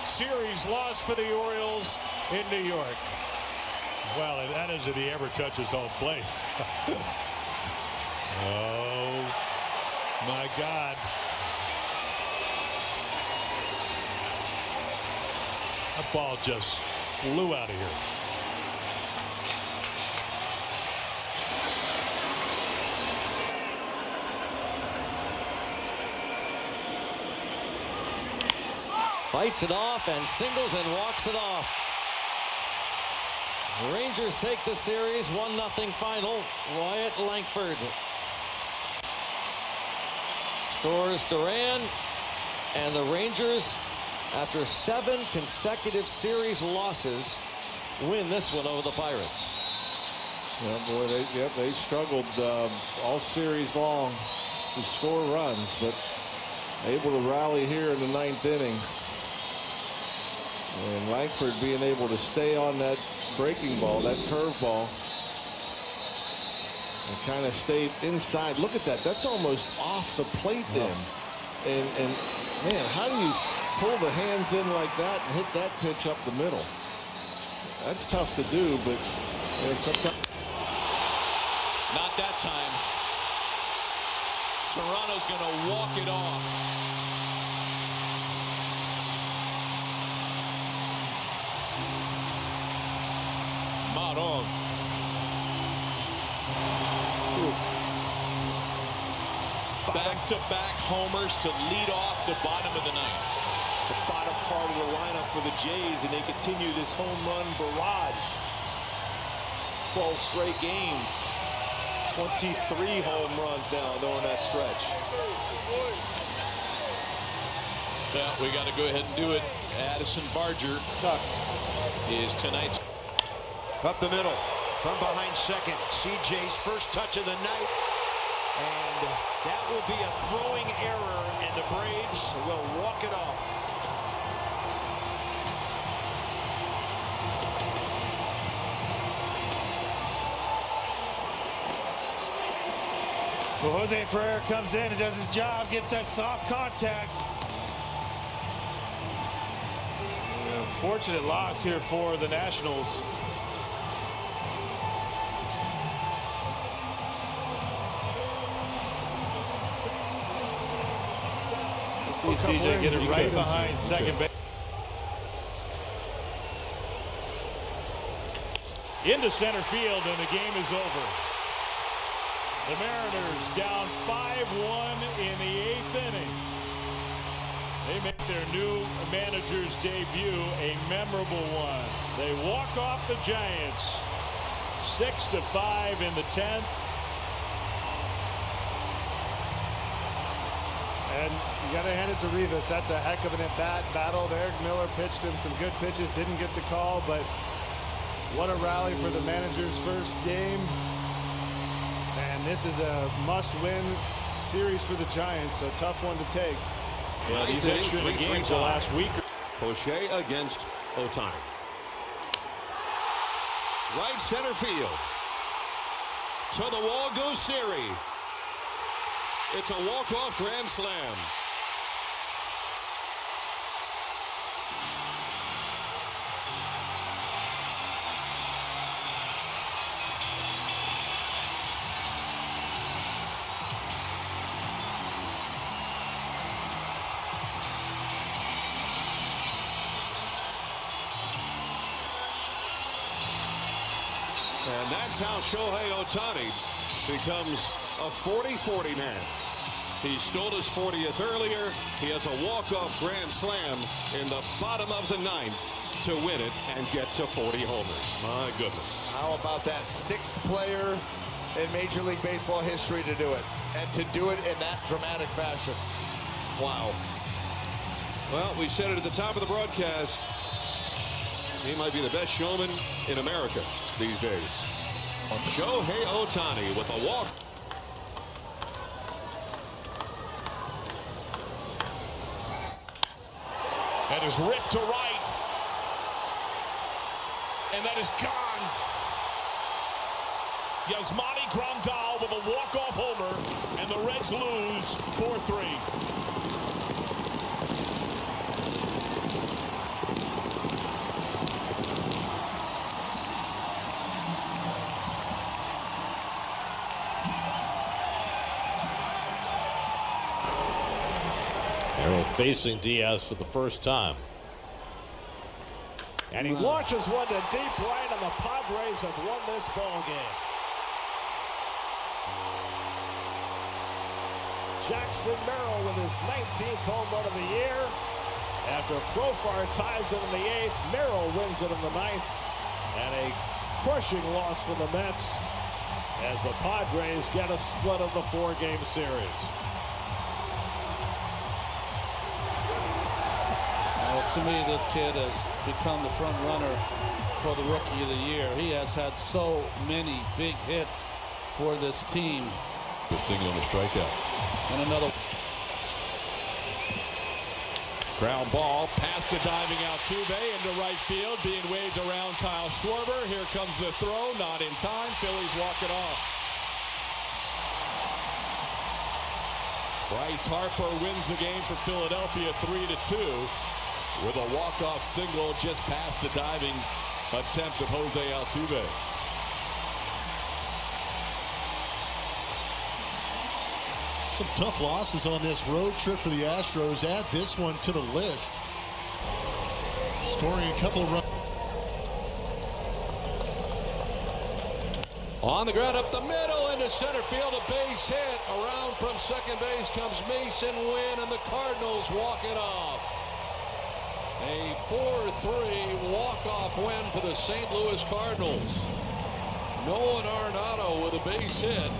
series loss for the Orioles in New York. Well, that is if he ever touches home plate. Oh, my God. That ball just flew out of here. Fights it off and singles and walks it off. The Rangers take the series 1-0 final. Wyatt Langford scores Duran, and the Rangers, after 7 consecutive series losses, win this one over the Pirates. Yeah, boy, they struggled all series long to score runs, but able to rally here in the 9th inning. And Langford being able to stay on that breaking ball, that curveball, and kind of stayed inside. Look at that. That's almost off the plate then. And man, how do you pull the hands in like that and hit that pitch up the middle? That's tough to do, but you know, sometimes. Not that time. Toronto's going to walk it off. Maron. Back-to-back homers to lead off the bottom of the 9th. The bottom part of the lineup for the Jays, and they continue this home run barrage. 12 straight games. 23 home runs now during that stretch. Well, we got to go ahead and do it. Addison Barger stuck is tonight's. Up the middle, from behind second, CJ's first touch of the night. And that will be a throwing error, and the Braves will walk it off. Well, Jose Ferrer comes in and does his job, gets that soft contact. Fortunate loss here for the Nationals. See CJ get it right behind second base. Into center field, and the game is over. The Mariners down 5-1 in the 8th inning. They make their new manager's debut a memorable one. They walk off the Giants 6-5 in the 10th. And you got to hand it to Rivas. That's a heck of an at-bat battle. Eric Miller pitched him some good pitches, didn't get the call, but what a rally for the manager's first game. And this is a must-win series for the Giants. A tough one to take. Yeah, these extra games the last week. Poche against Ohtani. Right center field. To the wall goes Siri. It's a walk-off grand slam. And that's how Shohei Ohtani becomes a 40-40 man. He stole his 40th earlier. He has a walk-off grand slam in the bottom of the 9th to win it and get to 40 homers. My goodness. How about that? 6th player in Major League Baseball history to do it, and to do it in that dramatic fashion. Wow. Well, we said it at the top of the broadcast. He might be the best showman in America these days. Shohei Ohtani with a walk. That is ripped to right. And that is gone. Yasmani Grandal with a walk-off homer, and the Reds lose 4-3. Arrow facing Diaz for the first time. And he launches one to deep right, and the Padres have won this ball game. Jackson Merrill with his 19th home run of the year. After Profar ties it in the 8th, Merrill wins it in the 9th. And a crushing loss for the Mets as the Padres get a split of the 4-game series. To me, this kid has become the front runner for the Rookie of the Year. He has had so many big hits for this team. The single and a strikeout. And another. Ground ball past the diving Altuve into right field, being waved around Kyle Schwarber. Here comes the throw, not in time. Phillies walk it off. Bryce Harper wins the game for Philadelphia 3-2 with a walk-off single just past the diving attempt of Jose Altuve. Some tough losses on this road trip for the Astros. Add this one to the list. Scoring a couple of runs. On the ground up the middle into center field, a base hit. Around from second base comes Mason Wynn, and the Cardinals walk it off. A 4-3 walk-off win for the St. Louis Cardinals. Nolan Arenado with a base hit.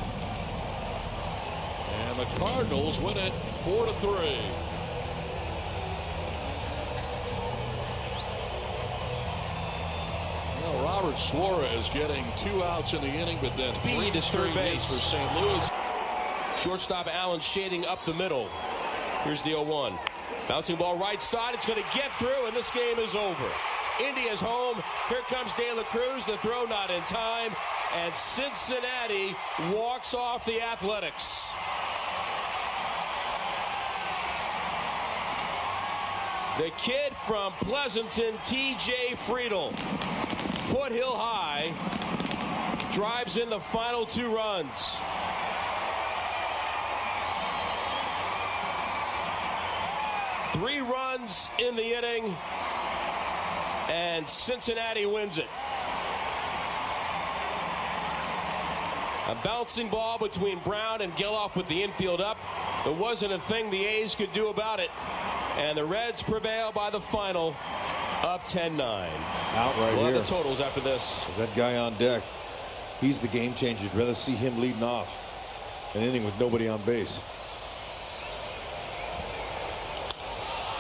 And the Cardinals win it 4-3. Well, Robert Suarez getting 2 outs in the inning, but then 3 straight hits for St. Louis. Shortstop Allen shading up the middle. Here's the 0-1. Bouncing ball right side. It's going to get through, and this game is over. India's home. Here comes De La Cruz. The throw not in time. And Cincinnati walks off the Athletics. The kid from Pleasanton, T.J. Friedel, Foothill High, drives in the final 2 runs. Three runs in the inning, and Cincinnati wins it. A bouncing ball between Brown and Geloff with the infield up. There wasn't a thing the A's could do about it. And the Reds prevail by the final of 10-9. Out right We'll here. have the totals after this. Is that guy on deck? He's the game changer. You'd rather see him leading off an inning with nobody on base.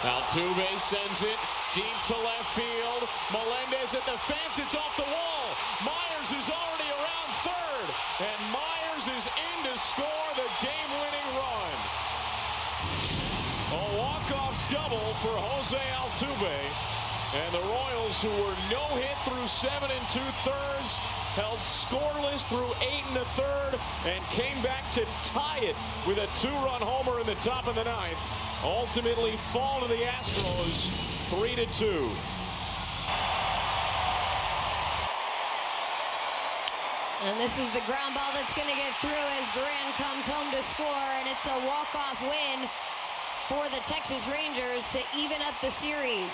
Altuve sends it deep to left field. Melendez at the fence. It's off the wall. Myers is already around third. And Myers is in to score the game-winning run. A walk-off double for Jose Altuve. And the Royals, who were no hit through 7 2/3, held scoreless through 8 1/3, and came back to tie it with a 2-run homer in the top of the 9th. Ultimately fall to the Astros 3-2. And this is the ground ball that's going to get through as Duran comes home to score, and it's a walk-off win for the Texas Rangers to even up the series.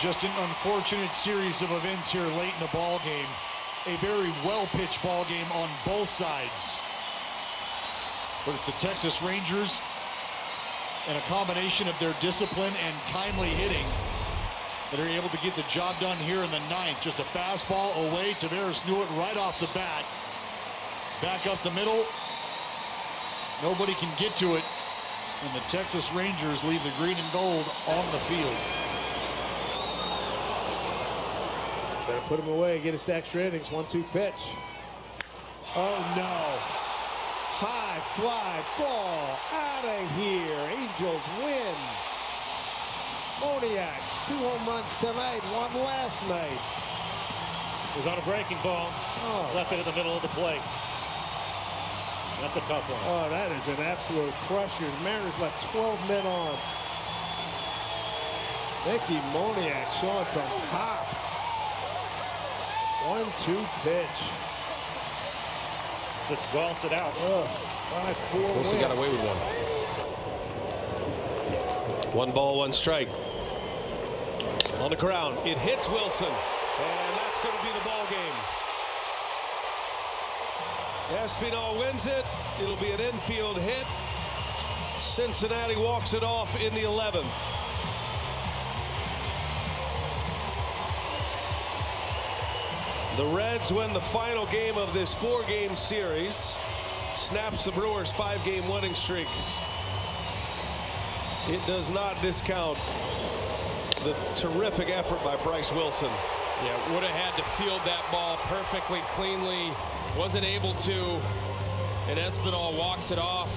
Just an unfortunate series of events here late in the ball game. A very well-pitched ball game on both sides. But it's the Texas Rangers and a combination of their discipline and timely hitting that are able to get the job done here in the ninth. Just a fastball away. Tavares knew it right off the bat. Back up the middle. Nobody can get to it. And the Texas Rangers leave the green and gold on the field. Better put him away, get us extra innings. 1-2 pitch. Oh no. High fly ball out of here. Angels win. Moniak, 2 home runs tonight, 1 last night. It was on a breaking ball. Oh. Left it in the middle of the plate. That's a tough one. Oh, that is an absolute crusher. The Mariners left 12 men on. Mickey Moniak showing some pop. 1-2 pitch. Just golfed it out. 5-4 Wilson win. got away with one. 1 ball, 1 strike. On the ground, it hits Wilson, and that's going to be the ball game. Espinal wins it. It'll be an infield hit. Cincinnati walks it off in the 11th. The Reds win the final game of this 4-game series. Snaps the Brewers' 5-game winning streak. It does not discount the terrific effort by Bryce Wilson. Yeah, would have had to field that ball perfectly, cleanly. Wasn't able to. And Espinal walks it off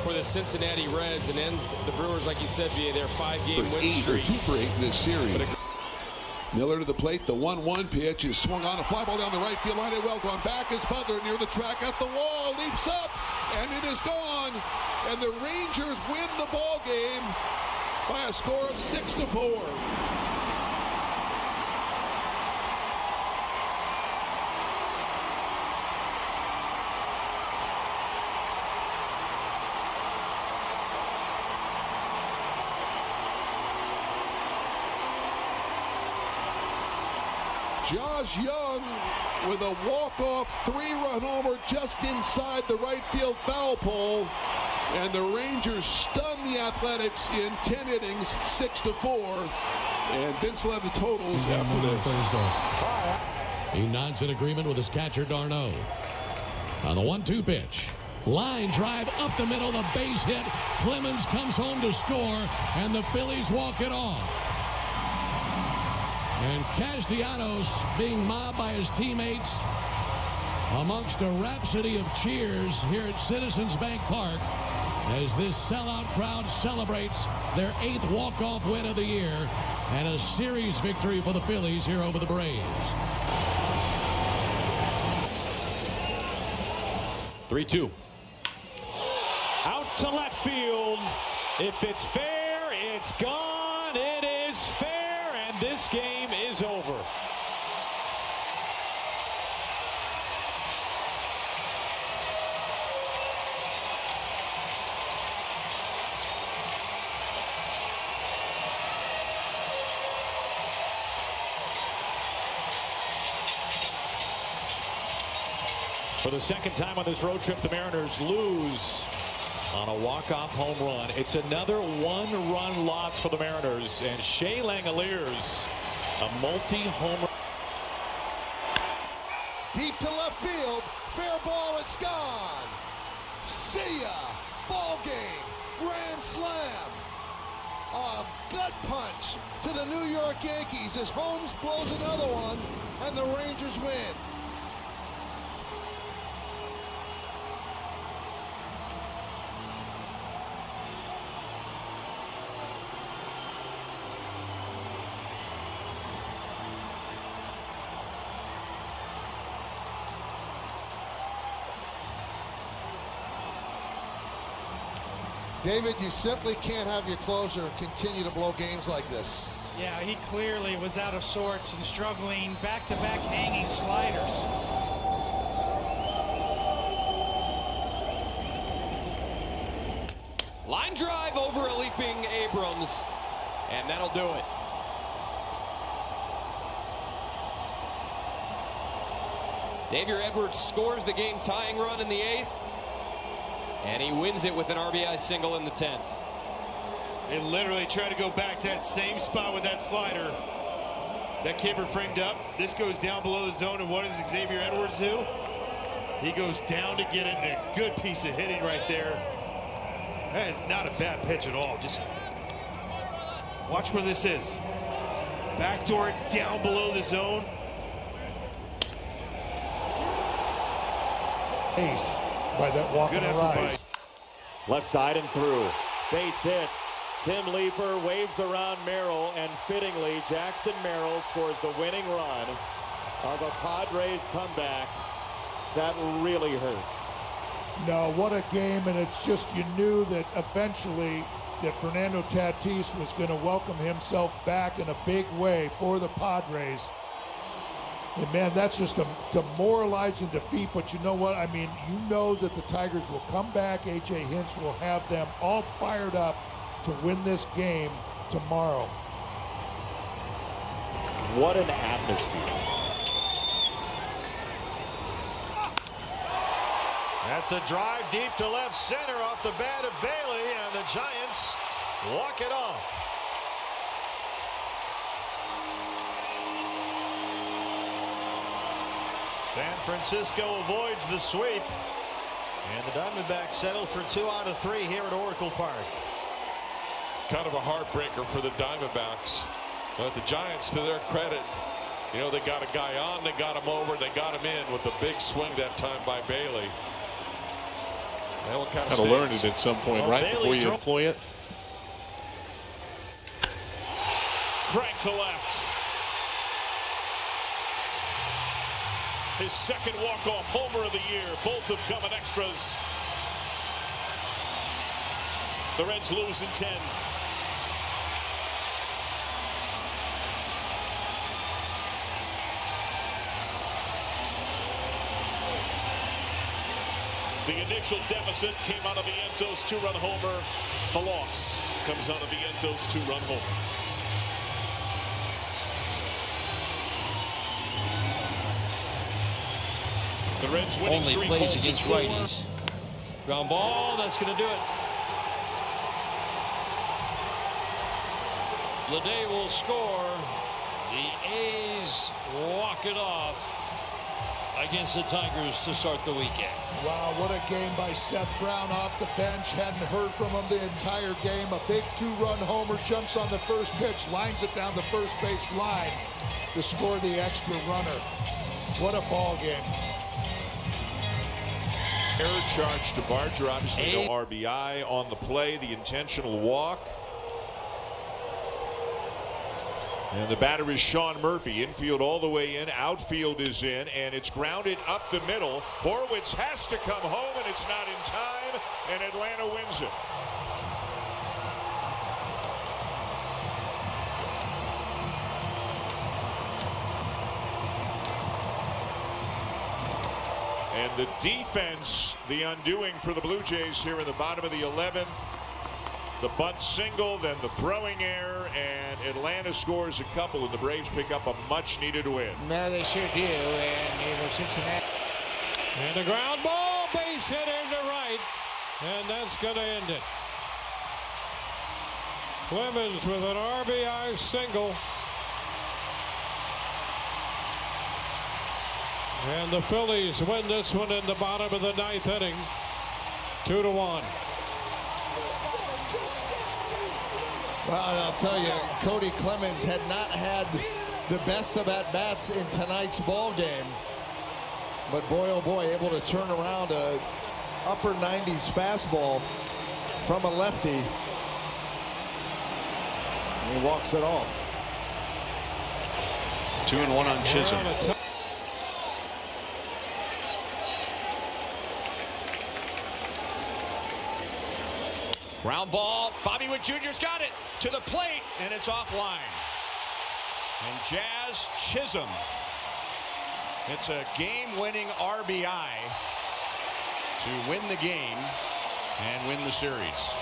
for the Cincinnati Reds and ends the Brewers, like you said, via their 5-game win streak. 2 for 8 in this series. Miller to the plate. The 1-1 pitch is swung on. A fly ball down the right field line. Well gone back as Butler near the track at the wall. Leaps up, and it is gone. And the Rangers win the ball game by a score of 6-4. Josh Young with a walk-off 3-run homer just inside the right field foul pole. And the Rangers stun the Athletics in 10 innings, 6-4. And Vince will have the totals after this. He nods in agreement with his catcher, Darno. On the 1-2 pitch. Line drive up the middle, the base hit. Clemens comes home to score, and the Phillies walk it off. And Castellanos being mobbed by his teammates amongst a rhapsody of cheers here at Citizens Bank Park as this sellout crowd celebrates their 8th walk-off win of the year and a series victory for the Phillies here over the Braves. 3-2. Out to left field. If it's fair, it's gone. It is fair. This game is over. For the second time on this road trip, the Mariners lose on a walk-off home run. It's another 1-run loss for the Mariners, and Shea Langoliers, a multi-homer. Deep to left field, fair ball, it's gone. See ya, ball game, grand slam. A gut punch to the New York Yankees as Holmes blows another one, and the Rangers win. David, you simply can't have your closer continue to blow games like this. Yeah, he clearly was out of sorts and struggling back-to-back hanging sliders. Line drive over a leaping Abrams, and that'll do it. Xavier Edwards scores the game-tying run in the 8th, and he wins it with an RBI single in the 10th. They literally try to go back to that same spot with that slider. That Kipper framed up. This goes down below the zone, and what does Xavier Edwards do? He goes down to get it, and a good piece of hitting right there. That is not a bad pitch at all. Just watch where this is. Backdoor down below the zone. Ace by that walk on the rise. Left side and through. Base hit. Tim Leeper waves around Merrill, and fittingly, Jackson Merrill scores the winning run of a Padres comeback. That really hurts. No, what a game, and it's just, you knew that eventually that Fernando Tatis was going to welcome himself back in a big way for the Padres. And man, that's just a demoralizing defeat, but you know what? I mean, you know that the Tigers will come back. A.J. Hinch will have them all fired up to win this game tomorrow. What an atmosphere. That's a drive deep to left center off the bat of Bailey, and the Giants walk it off. San Francisco avoids the sweep, and the Diamondbacks settle for 2 out of 3 here at Oracle Park. Kind of a heartbreaker for the Diamondbacks. But the Giants, to their credit, you know, they got a guy on, they got him over, they got him in with a big swing that time by Bailey. Got to learn it at some point, right, before you employ it. Crank to left. His second walk-off homer of the year. Both have come in extras. The Reds lose in 10. The initial deficit came out of Viento's 2-run homer. The loss comes out of Viento's 2-run homer. The Reds winning only 3 plays balls against and 4. righties. Ground ball, that's going to do it. Leday will score. The A's walk it off against the Tigers to start the weekend. Wow, what a game by Seth Brown off the bench. Hadn't heard from him the entire game. A big 2-run homer, jumps on the first pitch, lines it down the first base line to score the extra runner. What a ball game. Error charge to Barger, obviously no RBI on the play, the intentional walk. And the batter is Sean Murphy. Infield all the way in, outfield is in, and it's grounded up the middle. Horwitz has to come home, and it's not in time, and Atlanta wins it. And the defense, the undoing for the Blue Jays here in the bottom of the 11th. The bunt single, then the throwing error, and Atlanta scores a couple, and the Braves pick up a much-needed win. No, they sure do, and Cincinnati. And a ground ball, base hit into right, and that's going to end it. Clemens with an RBI single. And the Phillies win this one in the bottom of the 9th inning, 2-1. Well, and I'll tell you, Cody Clemens had not had the best of at-bats in tonight's ball game. But boy, oh boy, able to turn around a upper 90s fastball from a lefty. And he walks it off. 2-1 on Chisholm. Ground ball. Bobby Witt Jr.'s got it to the plate, and it's offline. And Jazz Chisholm. It's a game-winning RBI to win the game and win the series.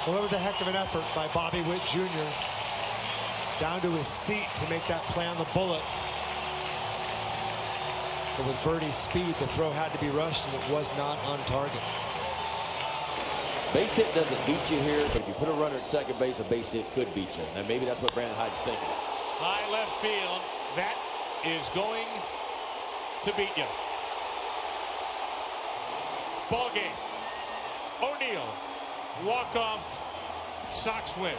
Well, that was a heck of an effort by Bobby Witt Jr. Down to his seat to make that play on the bullet. But with Birdie's speed, the throw had to be rushed, and it was not on target. Base hit doesn't beat you here, but if you put a runner at second base, a base hit could beat you. And maybe that's what Brandon Hyde's thinking. High left field. That is going to beat you. Ball game. O'Neill. Walk-off. Sox win.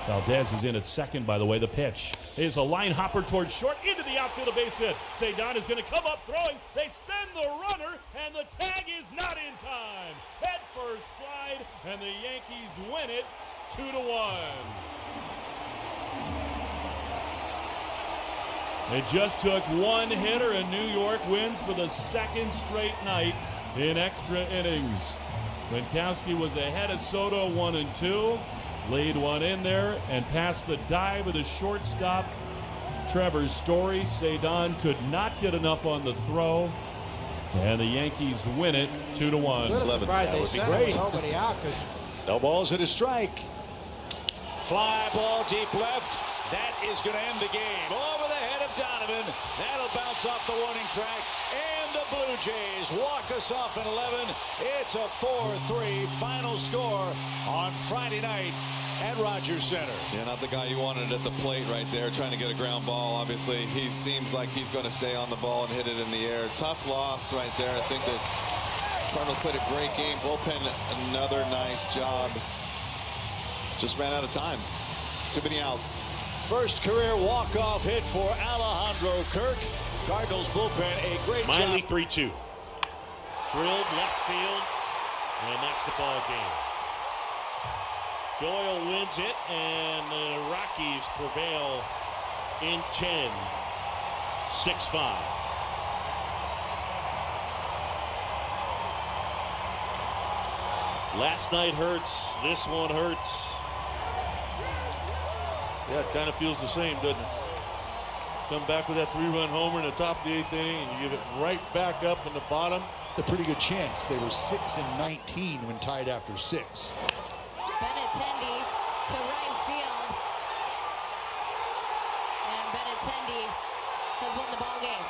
Valdez is in at second, by the way. The pitch is a line hopper towards short into the outfield, a base hit. Cedon is going to come up throwing. They send the runner, and the tag is not in time. Head first slide, and the Yankees win it 2-1. It just took one hitter, and New York wins for the second straight night in extra innings. Winkowski was ahead of Soto 1-2. Laid one in there and passed the dive of the shortstop, Trevor Story. Cedon could not get enough on the throw, and the Yankees win it 2-1. That would be great. Nobody out. No balls and a strike. Fly ball deep left. That is going to end the game. Over the head of Donovan. That'll bounce off the warning track. And the Blue Jays walk us off in 11. It's a 4-3 final score on Friday night at Rogers Center. Yeah, not the guy you wanted at the plate right there, trying to get a ground ball. Obviously, he seems like he's going to stay on the ball and hit it in the air. Tough loss right there. I think that Cardinals played a great game. Bullpen, another nice job. Just ran out of time. Too many outs. First career walk-off hit for Alejandro Kirk. Cardinals bullpen, a great Smiley job. 3-2. Drilled left field, and that's the ball game. Doyle wins it, and the Rockies prevail in 10, 6-5. Last night hurts. This one hurts. Yeah, it kind of feels the same, doesn't it? Come back with that 3-run homer in the top of the 8th inning, and you give it right back up in the bottom. A pretty good chance. They were 6-19 when tied after 6. Benintendi to right field. And Benintendi has won the ball game.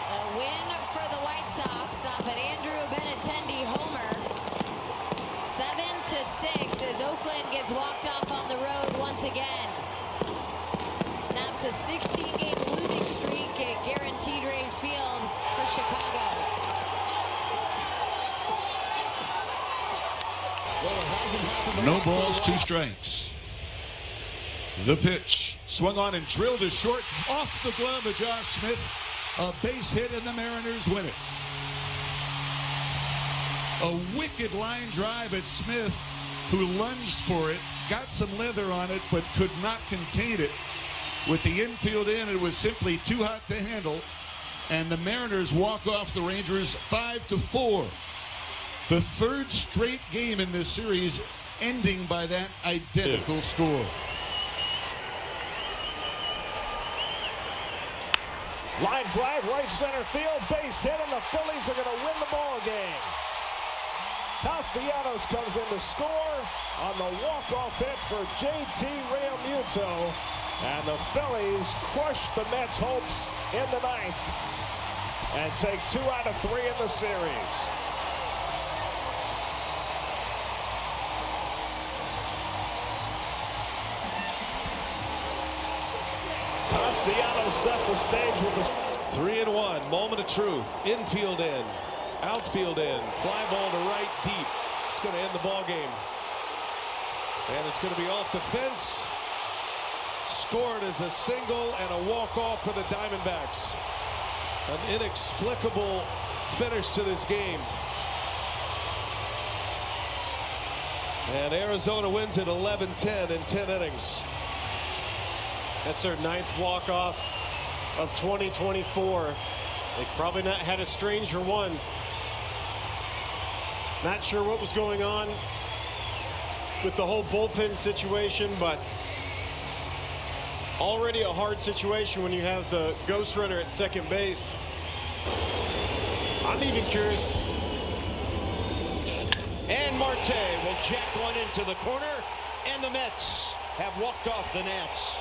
A win for the White Sox off an Andrew Benintendi homer. 7-6 as Oakland gets walked off on the road once again. Snaps a 16-game losing streak at Guaranteed Rate Field for Chicago. No balls, 2 strikes. The pitch. Swung on and drilled to short. Off the glove of Josh Smith. A base hit and the Mariners win it. A wicked line drive at Smith, who lunged for it. Got some leather on it, but could not contain it. With the infield in, it was simply too hot to handle. And the Mariners walk off the Rangers 5-4. The 3rd straight game in this series ending by that identical score. Line drive, right center field, base hit, and the Phillies are going to win the ball game. Castellanos comes in to score on the walk-off hit for JT Realmuto. And the Phillies crush the Mets' hopes in the 9th and take 2 out of 3 in the series. Castellanos set the stage with the 3-1, moment of truth. Infield in, outfield in, fly ball to right deep. It's going to end the ball game. And it's going to be off the fence. Scored as a single and a walk-off for the Diamondbacks. An inexplicable finish to this game. And Arizona wins at 11-10 in 10 innings. That's their 9th walk-off of 2024. They've probably not had a stranger one. Not sure what was going on with the whole bullpen situation, but already a hard situation when you have the ghost runner at second base. I'm even curious. And Marte will jack one into the corner, and the Mets have walked off the Nats.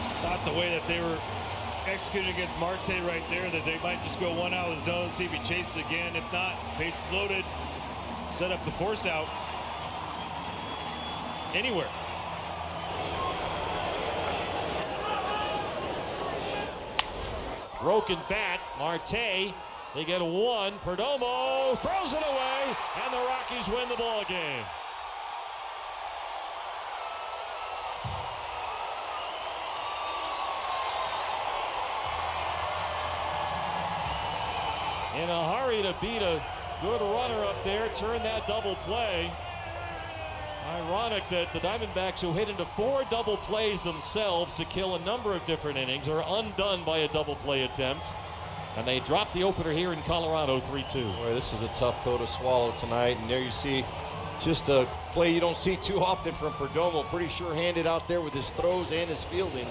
Just thought the way that they were executing against Marte right there, that they might just go one out of the zone, see if he chases again. If not, bases loaded, set up the force out anywhere. Broken bat, Marte, they get one. Perdomo throws it away, and the Rockies win the ball game. In a hurry to beat a good runner up there, turn that double play. Ironic that the Diamondbacks, who hit into 4 double plays themselves to kill a number of different innings, are undone by a double play attempt. And they drop the opener here in Colorado 3-2. Boy, this is a tough pill to swallow tonight. And there you see just a play you don't see too often from Perdomo. Pretty sure-handed out there with his throws and his fielding.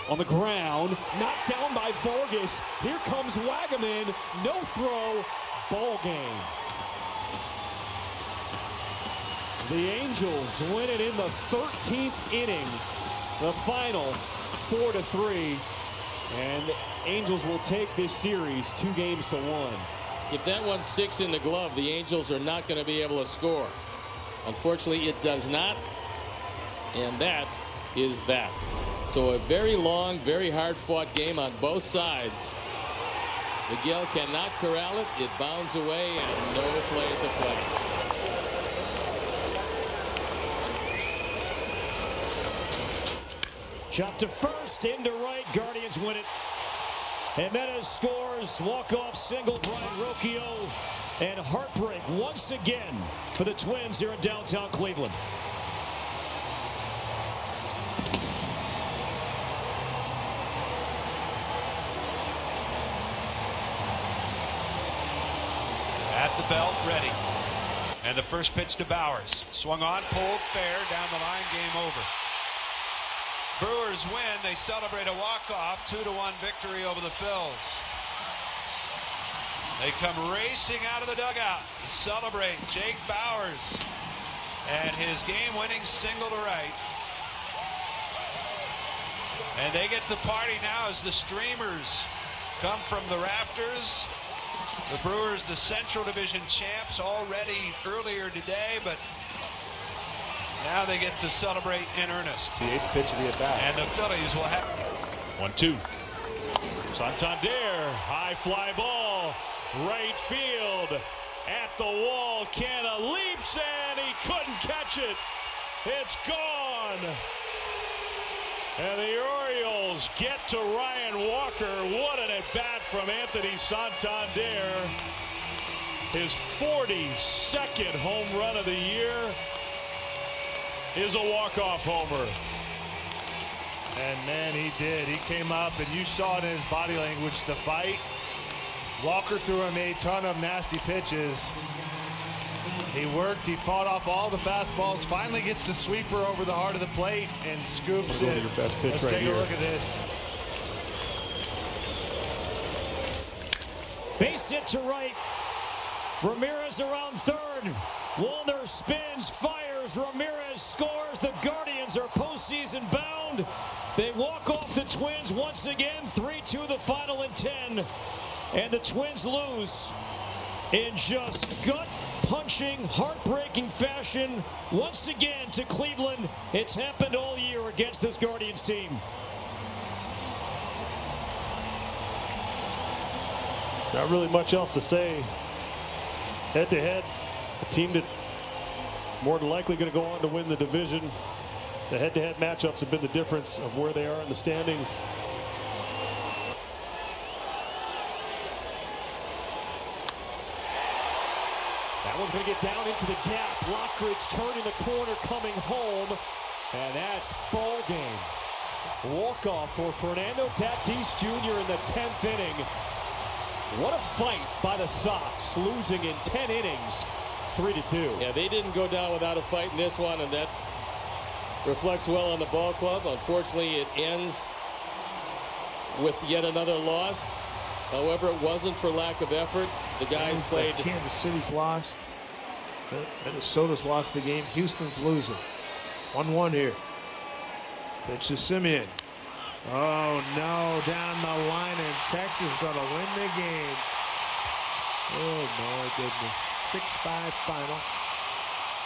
On the ground, knocked down by Vargas. Here comes Wagaman. No throw. Ball game. The Angels win it in the 13th inning. The final 4-3. And Angels will take this series 2-1. If that one sticks in the glove, the Angels are not going to be able to score. Unfortunately, it does not. And that is that. So a very long, very hard-fought game on both sides. Miguel cannot corral it. It bounds away, and no play at the plate. Chop to first, into right. Guardians win it. Jimenez scores. Walk-off single. Brian Rocchio. And heartbreak once again for the Twins here in downtown Cleveland. At the belt, ready. And the first pitch to Bowers. Swung on, pulled, fair, down the line, game over. Brewers win. They celebrate a walk-off, 2-1 victory over the Phils. They come racing out of the dugout to celebrate Jake Bowers and his game-winning single to right. And they get to party now as the streamers come from the rafters. The Brewers, the Central Division champs, already earlier today, but now they get to celebrate in earnest. The 8th pitch of the at-bat. And the Phillies will have 1-2. Santander, high fly ball, right field, at the wall. Canna leaps, and he couldn't catch it. It's gone. And the Orioles get to Ryan Walker. What an at-bat from Anthony Santander. His 42nd home run of the year is a walk-off homer. And man, he did. He came up, and you saw it in his body language, the fight. Walker threw him a ton of nasty pitches. He worked, he fought off all the fastballs, finally gets the sweeper over the heart of the plate and scoops it. Your best pitch. Let's right take here. a look at this. Base hit to right. Ramirez around third. Walner spins, fires. Ramirez scores. The Guardians are postseason bound. They walk off the Twins once again. 3-2 the final in 10. And the Twins lose in just gut-punching, heartbreaking fashion once again to Cleveland. It's happened all year against this Guardians team. Not really much else to say. Head-to-head, a team that more than likely going to go on to win the division. The head-to-head matchups have been the difference of where they are in the standings. That one's going to get down into the gap. Lockridge turning the corner, coming home. And that's ball game. Walk-off for Fernando Tatis Jr. in the 10th inning. What a fight by the Sox, losing in 10 innings 3-2. Yeah, they didn't go down without a fight in this one, and that reflects well on the ball club. Unfortunately, it ends with yet another loss. However, it wasn't for lack of effort. The guys played. Kansas City's lost. Minnesota's lost the game. Houston's losing. 1-1 here. Pitch to Simeon. Oh no, down the line, and Texas gonna win the game. Oh my goodness. 6-5 final.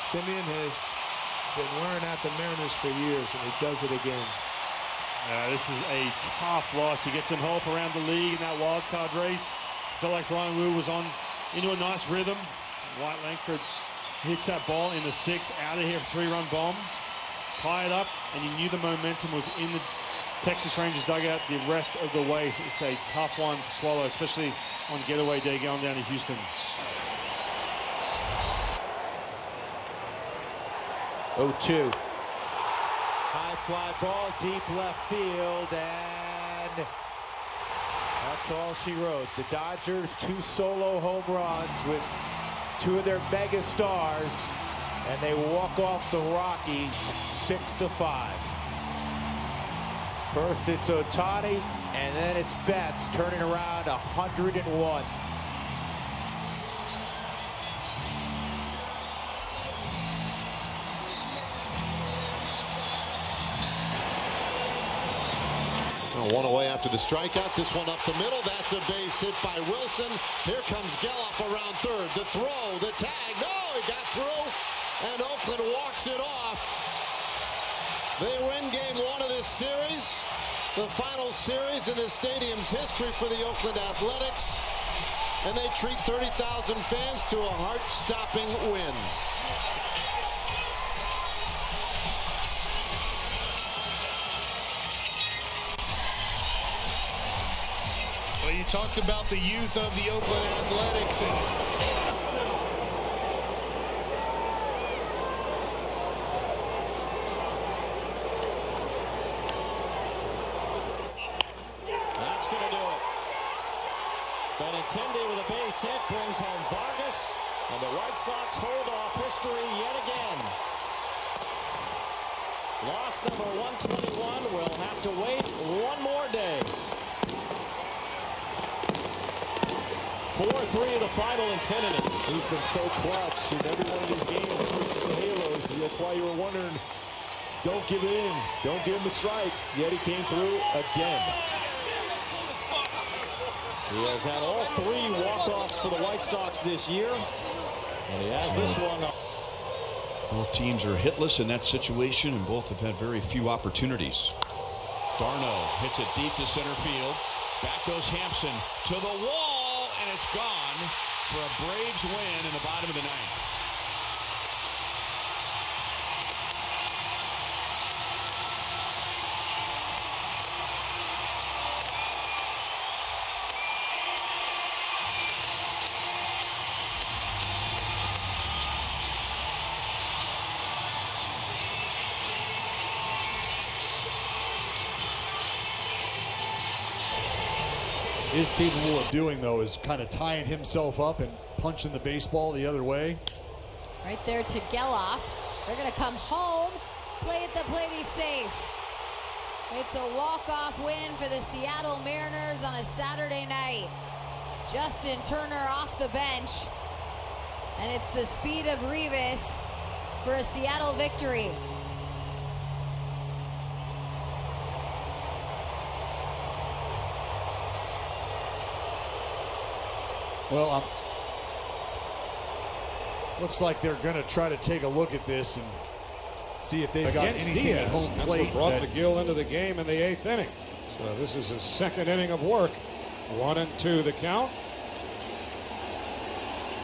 Simeon has been wearing out the Mariners for years, and he does it again. This is a tough loss. He gets him help around the league in that wild card race. Felt like Ryan Wu was into a nice rhythm. White Langford hits that ball in the 6th, out of here for a 3-run bomb. Tie it up, and you knew the momentum was in the Texas Rangers dugout the rest of the way. So it's a tough one to swallow, especially on getaway day going down to Houston. 0-2. High fly ball, deep left field, and that's all she wrote. The Dodgers, 2 solo home runs with 2 of their mega stars, and they walk off the Rockies 6-5. First it's Ohtani, and then it's Betts turning around 101. So 1 away after the strikeout. This one up the middle. That's a base hit by Wilson. Here comes Geloff around third. The throw, the tag. No, he got through, and Oakland walks it off. They win game 1 of this series, the final series in the stadium's history for the Oakland Athletics, and they treat 30,000 fans to a heart-stopping win. Well, you talked about the youth of the Oakland Athletics, That's going to do it. Benintendi with a base hit brings home Vargas, and the White Sox hold off history yet again. Loss number 121 will have to wait one more day. 4-3 of the final in 10 innings. He's been so clutch in every one of these games versus the Halos. That's why you were wondering, don't give in. Don't give him a strike. Yet he came through again. He has had all 3 walk-offs for the White Sox this year, and he has this one. Both teams are hitless in that situation, and both have had very few opportunities. Darno hits it deep to center field. Back goes Hampson to the wall, and it's gone for a Braves win in the bottom of the 9th. Is capable of doing, though, is kind of tying himself up and punching the baseball the other way. Right there to Geloff. They're going to come home. Play at the plate, he's safe. It's a walk-off win for the Seattle Mariners on a Saturday night. Justin Turner off the bench. And it's the speed of Rivas for a Seattle victory. Well, looks like they're going to try to take a look at this and see if they've got anything Diaz. at home That's plate. what brought McGill into the game in the 8th inning. So this is his 2nd inning of work. 1-2 the count.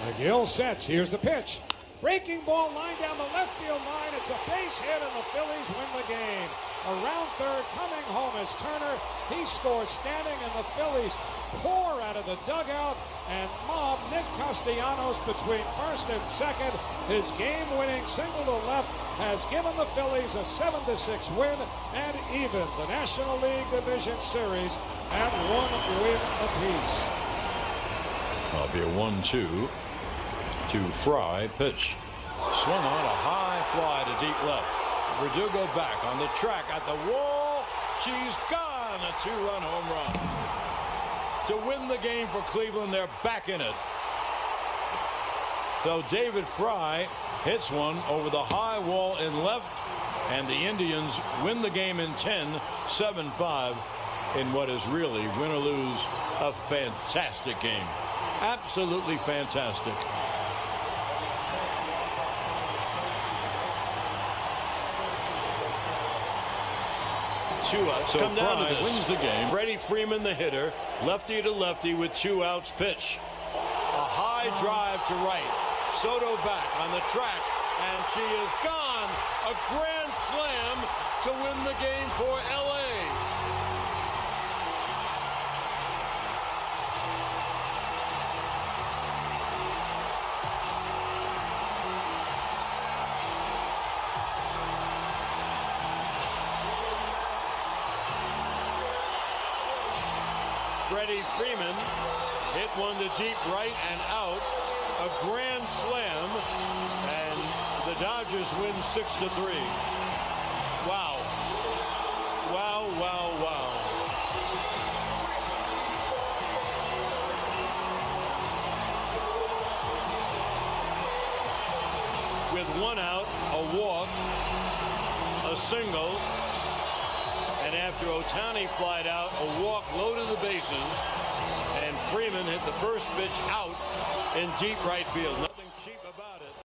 McGill sets. Here's the pitch. Breaking ball line down the left field line. It's a base hit, and the Phillies win the game. Around third, coming home is Turner. He scores standing, and the Phillies pour out of the dugout and mob Nick Castellanos between first and second. His game-winning single to left has given the Phillies a 7-6 win and even the National League Division Series at 1 win apiece. That'll be a 1-2. to Fry. Pitch. Swung on a high fly to deep left. Verdugo back on the track at the wall. She's gone. A 2-run home run. To win the game for Cleveland, they're back in it. So David Fry hits one over the high wall in left, and the Indians win the game in 10, 7-5, in what is really, win or lose, a fantastic game. Absolutely fantastic. Two outs. So come down to this. Wins the game. Freddie Freeman, the hitter, lefty to lefty with 2 outs. Pitch. A high drive to right. Soto back on the track, and she is gone. A grand slam to win the game for LA. Freddie Freeman hit one to deep right and out. A grand slam, and the Dodgers win 6-3. Wow. Wow, wow, wow. With 1 out, a walk, a single, and after Ohtani flied out, a walk low to the bases, and Freeman hit the first pitch out in deep right field.